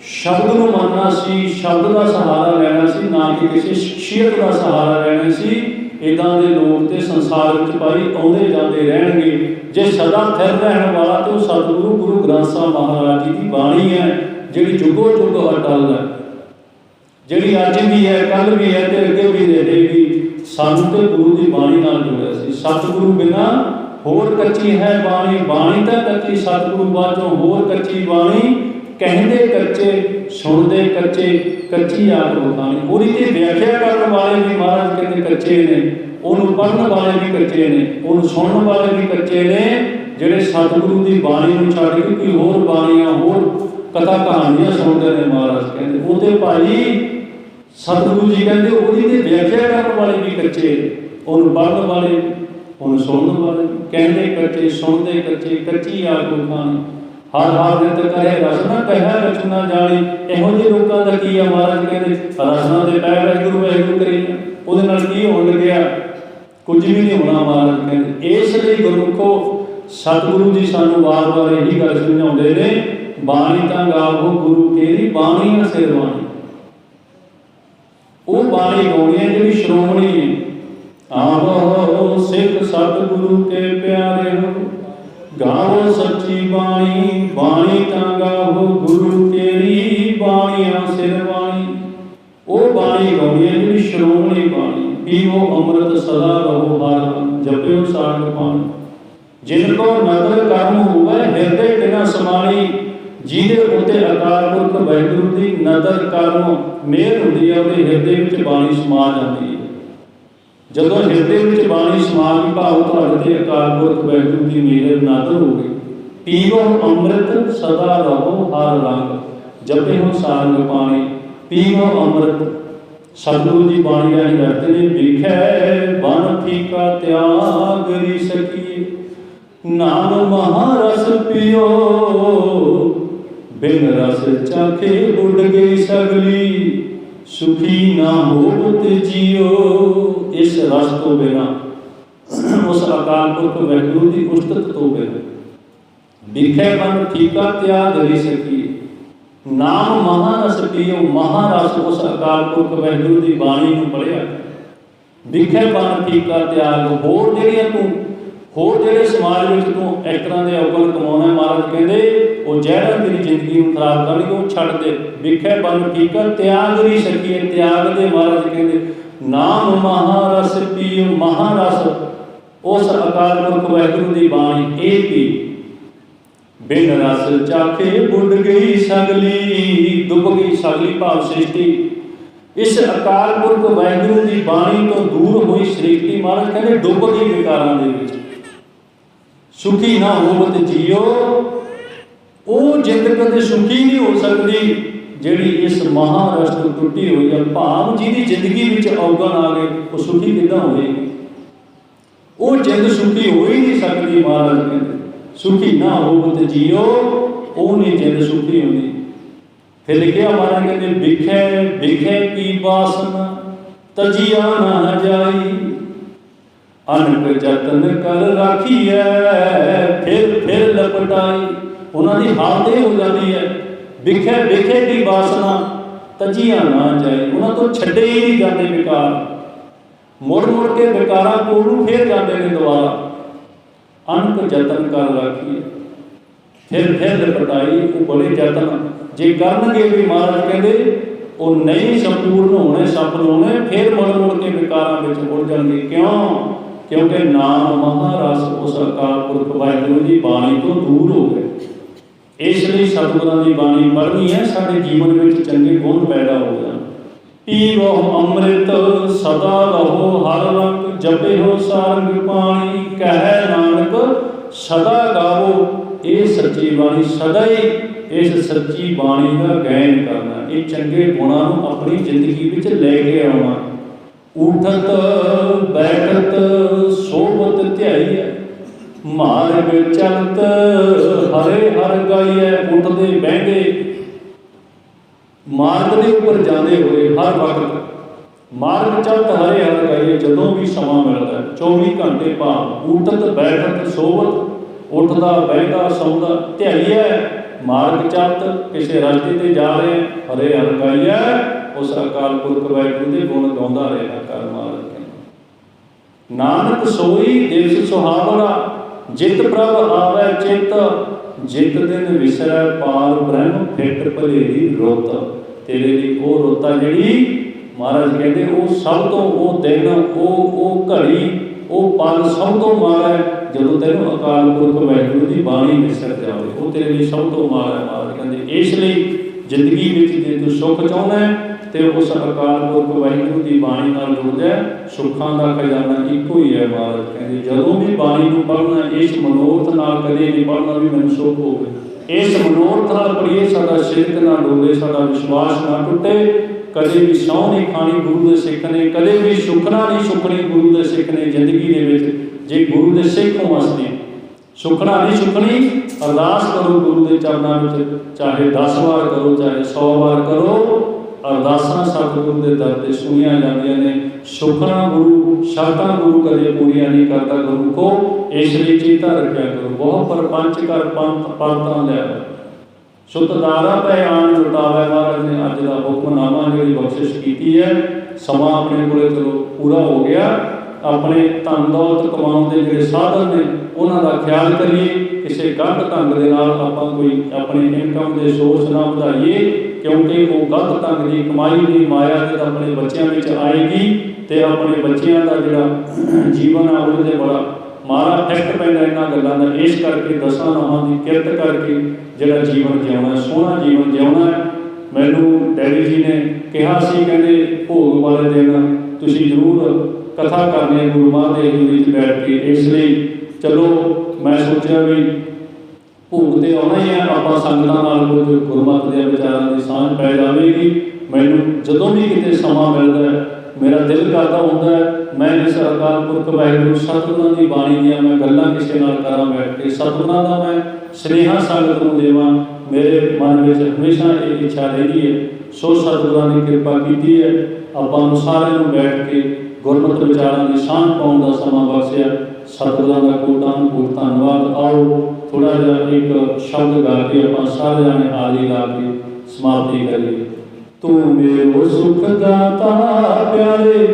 ਸ਼ਬਦ ਨੂੰ ਮੰਨਣਾ ਸੀ, ਸ਼ਬਦ ਦਾ ਸਹਾਰਾ ਲੈਣਾ ਸੀ, ਨਾ ਕਿ ਕਿਸੇ ਸ਼ਖਸੀਅਤ ਦਾ ਸਹਾਰਾ ਲੈਣਾ ਸੀ। ਇੱਦਾਂ ਦੇ ਲੋਕ ਤੇ ਸੰਸਾਰ ਵਿੱਚ ਭਾਈ ਆਉਂਦੇ ਜਾਂਦੇ ਰਹਿਣਗੇ। ਜੇ ਸਦਾ ਸਥਿਰ ਰਹਿਣ ਵਾਲਾ ਤੇ ਉਹ ਸਤਿਗੁਰੂ ਗੁਰੂ ਗ੍ਰੰਥ ਸਾਹਿਬ ਮਹਾਰਾਜ ਜੀ ਦੀ ਬਾਣੀ ਹੈ, ਜਿਹੜੀ ਜੁਗੋ ਜੁਗ ਅਟਲ ਹੈ, ਜਿਹੜੀ ਅੱਜ ਵੀ ਹੈ, ਕੱਲ੍ਹ ਵੀ ਹੈ ਤੇ ਅੱਗੇ ਵੀ ਰਹੇਗੀ। ਸਾਨੂੰ ਤੇ ਗੁਰੂ ਦੀ ਬਾਣੀ ਨਾਲ ਜੁੜਿਆ ਸੀ। ਸਤਿਗੁਰੂ ਬਿਨਾਂ ਹੋਰ ਕੱਚੀ ਹੈ ਬਾਣੀ, ਬਾਣੀ ਤਾਂ ਕੱਚੀ, ਸਤਿਗੁਰੂ ਬਾਝੋਂ ਹੋਰ ਕੱਚੀ ਬਾਣੀ। ਕਹਿੰਦੇ ਕੱਚੇ, ਸੁਣਦੇ ਕੱਚੇ, ਕੱਚੀ ਆਖ ਬਖਾਣੀ। ਉਹਦੀ ਤੇ ਵਿਆਖਿਆ ਕਰਨ ਵਾਲੇ ਵੀ ਮਹਾਰਾਜ ਕਹਿੰਦੇ ਕੱਚੇ ਨੇ, ਉਹਨੂੰ ਪੜ੍ਹਨ ਵਾਲੇ ਵੀ ਕੱਚੇ ਨੇ, ਉਹਨੂੰ ਸੁਣਨ ਵਾਲੇ ਵੀ ਕੱਚੇ ਨੇ, ਜਿਹੜੇ ਸਤਿਗੁਰੂ ਦੀ ਬਾਣੀ ਨੂੰ ਛੱਡ ਕੇ ਕੋਈ ਹੋਰ ਬਾਣੀਆਂ, ਹੋਰ ਕਥਾ ਕਹਾਣੀਆਂ ਸੁਣਦੇ ਨੇ। ਮਹਾਰਾਜ ਕਹਿੰਦੇ ਉਹ ਤੇ ਭਾਈ ਸਤਿਗੁਰੂ ਜੀ ਕਹਿੰਦੇ ਉਹਦੀ ਤੇ ਵਿਆਖਿਆ ਕਰਨ ਵਾਲੇ ਵੀ ਕੱਚੇ, ਉਹਨੂੰ ਪੜ੍ਹਨ ਵਾਲੇ, ਉਹਨੂੰ ਸੁਣਨ ਵਾਲੇ। ਕਹਿੰਦੇ ਕੱਚੇ, ਸੁਣਦੇ ਕੱਚੇ, ਕੱਚੀ ਆਖ ਬਖਾਣੀ। ਹਰ ਨਿਤ ਕਰੇ ਰਸਨਾ ਕਹਿਆ ਰਚ ਨਾ ਜਾਣੀ। ਇਹੋ ਜਿਹੇ ਲੋਕਾਂ ਦਾ ਕੀ ਆ? ਮਹਾਰਾਜ ਕਹਿੰਦੇ ਰਸਨਾ ਦੇ ਪੈ ਵਾਹਿਗੁਰੂ ਵਾਹਿਗੁਰੂ ਕਰੀ, ਉਹਦੇ ਨਾਲ ਕੀ ਹੋਣ ਲੱਗਿਆ? ਕੁਝ ਵੀ ਨਹੀਂ ਹੋਣਾ। ਮਹਾਰਾਜ ਕਹਿੰਦੇ ਇਸ ਲਈ ਗੁਰਮੁਖੋ ਸਤਿਗੁਰੂ ਜੀ ਸਾਨੂੰ ਵਾਰ-ਵਾਰ ਇਹੀ ਗੱਲ ਸਮਝਾਉਂਦੇ ਨੇ, ਬਾਣੀ ਤਾਂ ਗਾਵੋ ਗੁਰੂ ਕੇਰੀ, ਬਾਣੀ ਸਿਰ ਬਾਣੀ। ਉਹ ਬਾਣੀ ਗਾਉਣੀ ਹੈ ਜਿਹੜੀ ਸ਼੍ਰੋਮਣੀ ਹੈ। ਆਵੋ ਸਿੱਖ ਸਤਿਗੁਰੂ ਕੇ ਪਿਆਰੇ ਹੋ, ਗਾਵੋ ਸੱਚੀ ਬਾਣੀ, ਬਾਣੀ ਤਾਂ ਗਾਵੋ ਗੁਰੂ ਕੇਰੀ, ਬਾਣੀਆਂ ਸਿਰ ਬਾਣੀ। ਉਹ ਬਾਣੀ ਗਾਉਣੀ ਹੈ ਜਿਹੜੀ ਸ਼੍ਰੋਮਣੀ ਬਾਣੀ। ਪੀਵੋ ਅੰਮ੍ਰਿਤ ਸਦਾ ਰਹੋ ਹਰਿ, ਜਪਿਓ ਸਾਧ ਬਾਣੀ। ਜਿਨ ਕੋ ਨਦਰ ਕਰਮ ਹੋਵੇ ਹਿਰਦੇ ਬਿਨਾ ਸਮਾਣੀ, ਜਿਹਦੇ ਉੱਤੇ ਅਕਾਲ ਪੁਰਖ ਵਾਹਿਗੁਰੂ ਦੀ ਨਦਰ ਕਰਮ ਮਿਹਰ ਹੁੰਦੀ ਹੈ, ਉਹਦੇ ਹਿਰਦੇ ਵਿੱਚ ਬਾਣੀ ਸਮਾ ਜਾਂਦੀ ਹੈ। ਜਦੋਂ ਹਿਰਦੇ ਵਿੱਚ ਬਾਣੀ ਸਮਾ ਗਈ, ਭਾਵ ਤੁਹਾਡੇ ਤੇ ਅਕਾਲ ਪੁਰਖ ਵਾਹਿਗੁਰੂ ਦੀ ਮਿਹਰ ਨਾਦਰ ਹੋ ਗਈ। ਪੀਵੋ ਅੰਮ੍ਰਿਤ ਸਦਾ ਰਹੋ ਹਰਿ ਰੰਗ, ਜਪਿਓ ਸਾਧ ਬਾਣੀ। ਪੀਵੋ ਅੰਮ੍ਰਿਤ, ਸਤਿਗੁਰੂ ਜੀ ਬਾਣੀ ਰਾਹੀਂ ਦੱਸਦੇ ਨੇ, ਵਿਖੇ ਬਨ ਫੀਕਾ ਤਿਆਗ ਰੀ ਸਕੀਏ, ਨਾਮ ਮਹਾਰਸ ਪਿਓ, ਬਿਨ ਰਸ ਚਾਖੇ ਉੱਡ ਗਈ ਸਗਲੀ, ਸੁਖੀ ਨਾ ਹੋਵਤ ਜੀਓ। ਇਸ ਰਸ ਤੋਂ ਬਿਨਾਂ, ਉਸ ਅਕਾਲ ਪੁਰਖ ਵਾਹਿਗੁਰੂ ਦੀ ਉਸਤਤ ਤੋਂ ਬਿਨਾਂ, ਵਿਖੇ ਬਨ ਫੀਕਾ ਤਿਆਗ ਰੀ ਸਕੀਏ, ਨਾਮ ਮਹਾਰਸ ਪੀਓ। ਮਹਾਰਸ ਉਸ ਅਕਾਲ ਪੁਰਖ ਵਾਹਿਗੁਰੂ ਦੀ ਬਾਣੀ ਨੂੰ ਪੜ੍ਹਿਆ। ਵਿਖੇ ਬਨ ਫੀਕਾ ਤਿਆਗ, ਹੋਰ ਜਿਹੜੀਆਂ ਤੂੰ होर जिहड़े समाज विच तूं इस तरह के अवगुण कमाउणा, महाराज कहंदे वो जहरा तेरी जिंदगी नूं खराब करनगे, वो छड्ड दे। विखै बन फीका त्याग री सकीए, त्याग दे। महाराज कहंदे नाम महारस पीओ, महारस उस अकाल पुरख वाहिगुरू दी बाणी ए पी। बिन रस चाखे बुड गई सगली, डुब गई सगली भाव सृष्टि। इस अकाल पुरख वाहिगुरू की बाणी तो दूर हुई सृष्टि, महाराज कहते डुब गई विकारां दे विच। सुखी ना होवत जियो, वो जिंद कदे सुखी नहीं हो सकती जिहड़ी इस महारस तो टुटी हुई है। भाव जिहदी जिंदगी विच अवगुण आ गए, वो सुखी किदां होएगी? वो जिंद सुखी हो ही नहीं सकती। महाराज कहते सुखी ना होवत जियो, वो नहीं जिंद सुखी होती। फिर लिखिया महाराज कहते बिखे बिखे की वासना तजिया ना जाई, अनक जतन कर राखी है फिर लपटाई। उन्होंने हालत यह हो जाती है बिखे बिखे की वासना तजिया ना जाए, उन्होंने तो छड्डे ही नहीं जाते विकार, मुड़ मुड़ के विकारां कोल फिर जाते हैं दोबारा। अनक जतन कर राखी फिर लपटाई, वो बड़े जतन जे करनगे भी महाराज कहते वो नहीं संपूर्ण होने सफल होने, फिर मुड़ मुड़ के विकारां विच उड़ जाएंगे। क्यों? क्योंकि नाम महारस उस अकाल पुरख वाहिगुरू की बाणी तो दूर हो गए। इसलिए सतगुरां की बाणी पढ़नी है, साडे जीवन में चंगे गुण पैदा हो जाए। पीवो अमृत सदा रहो हर रंग, जपे हो सारंग पाणी, कह नानक सदा गावो। ये सच्ची बाणी सदा ही इस सच्ची बाणी का गायन करना, ये चंगे गुणां नूं अपनी जिंदगी विच लैके आउणा। उठत बैठत सोबत ध्याईए, मार्ग चलत हरे हर गाईए। उठते बहते मार्ग के उपर जाते हुए हर वक्त मार्ग चलत हरे हर गाईए, जदों भी समा मिलता है 24 घंटे भाव। उठत बैठत सोबत, उठता बहता सौंदा ध्याईए, मार्ग चलत किसी रास्ते ते जा रहे हरे हर गाईए, उस अकाल पुरख वाहिगुरू के गुण गाउंदा रहना कर। महाराज नानक सोई दिवस सुहावना, जित प्रभ आवे चित, जित दिन विसरै पार ब्रह्म फिट भलेरी रुत। तेरे लिए वो रुत आ जिहड़ी महाराज कहते वो सब तो वो दिन वो घड़ी वो पल सब तो माड़ा है जदों तैनूं अकाल पुरख वाहिगुरू की बाणी विसर जाए, वो तेरे लिए सब तो माड़ा है। महाराज कहते इसलिए जिंदगी में जे तू सुख चाहुंदा है तो उस अकाल पुरख वाहिगुरू की बाणी नाल जुड़ जाए, सुखां दा खजाना इको ही है। महाराज कहते जदों भी बाणी नूं पढ़ना इस मनोरथ नाल कदे नहीं पढ़ना भी मैनूं सुख होवे, इस मनोरथ नाल पढ़िए साडा सिरक ना डोले, साडा विश्वास ना टुटे, कदे भी सौं नहीं खानी गुरु दे सिख ने, कदे भी सुखना नहीं सुखनी गुरु दे सिख ने। जिंदगी दे विच जे गुरु दे सिख होवसने सुखना नहीं सुखनी, अरदास करो गुरु के चरणों में, चाहे 10 बार करो चाहे 100 बार करो, अरदासां सतगुरु के दर ते सुनिया जांदियां ने। सुखना गुरु शर्तां गुरु कदे पूरियां नहीं करता गुरु को, इसलिए चेता रखा करो। बहुत परपंच कर पंथ पंथां लिया सुतदारा पै आन लुटावे। महाराज ने अज का हुक्मनामा जी बख्शिश की है, समा अपने को चलो पूरा हो गया। अपने धन दौलत कमाउण के जिहड़े साधन ने उन्हां दा ख्याल करिए, किसी गलत ढंग दे नाल आपां कोई अपनी इनकम के सोर्स ना वधाइए, क्योंकि वो गलत ढंग की कमाई की माया जब अपने बच्चों में आएगी तो अपने बच्चों का जोड़ा जीवन है वो बड़ा माड़ा इफैक्ट पैंदा इन्हां गल्लां दा। इस करके 10 नामां की किरत करके जिहड़ा जीवन जिउणा सोहना जीवन जिउणा है। मैनूं डैडी जी ने कहा सी, कहंदे भोग वाले दिन तुसीं जरूर कथा करनी है गुरु महाराज की हजूरी च बैठ के, इसलिए चलो मैं सोचा भी भोग तो आना ही है, आपां संगतां नाल कुछ गुरमत के विचारां की सांझ पै जाएगी। मैनूं जदों भी किते समा मिलदा है मेरा दिल करता होंदा है मैं इस अकाल पुरख वाहिगुरू सतगुरां की बाणी दी मैं गल्लां किसी नाल करां बैठ के, सतगुरां दा मैं स्नेहा संगत नूं देवां। मेरे मन में हमेशा ये इच्छा रही है, सो सतगुरां ने कृपा की है, आपां नूं सारिआं नूं बैठ के गुरमत विचारां की सांझ पाउण दा समां बख्शिआ। सतगुरां दा कोटि धन्नवाद। आओ थोड़ा जिहा एक शब्द गा के आपां सारे जाने हाज़री ला के समाप्ति करिए। तू मेरो सुख दाता प्यारे,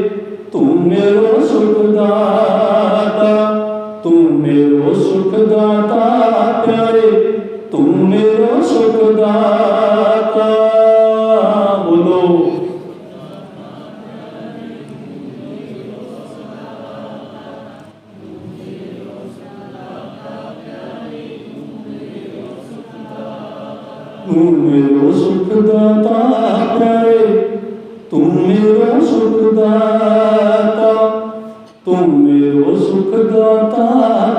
तू मेरो सुख दाता, तू तू मेरो सुख दाता प्यारे, तू मेरो सुख दाता, तू मेरो सुख दाता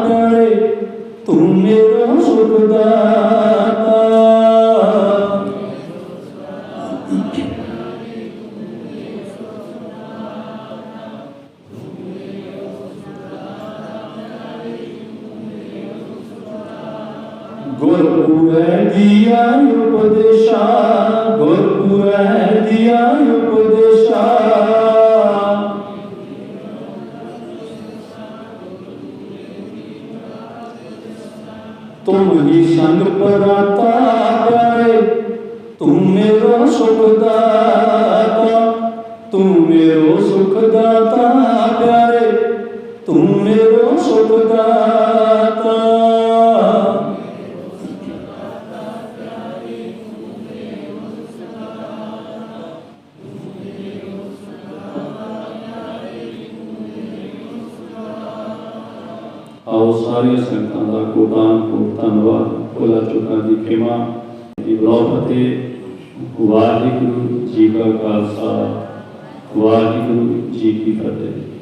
प्यारे, तू मेरो सुख दाता। गुरपुर दिया उपदेशा, गुरपुर दिया उपदेशा, तुम ही संग पराता प्यारे, तुम मेरो सुख दाता, तुम मेरो सुख दाता प्यारे, तुम मेरो सुख दाता। आओ सारी संगतां दा कोटान कोट धन्नवाद, भुला चुकां दी खिमा दी फतेह। वाहिगुरू जी का खालसा, वाहिगुरू जी की फतेह।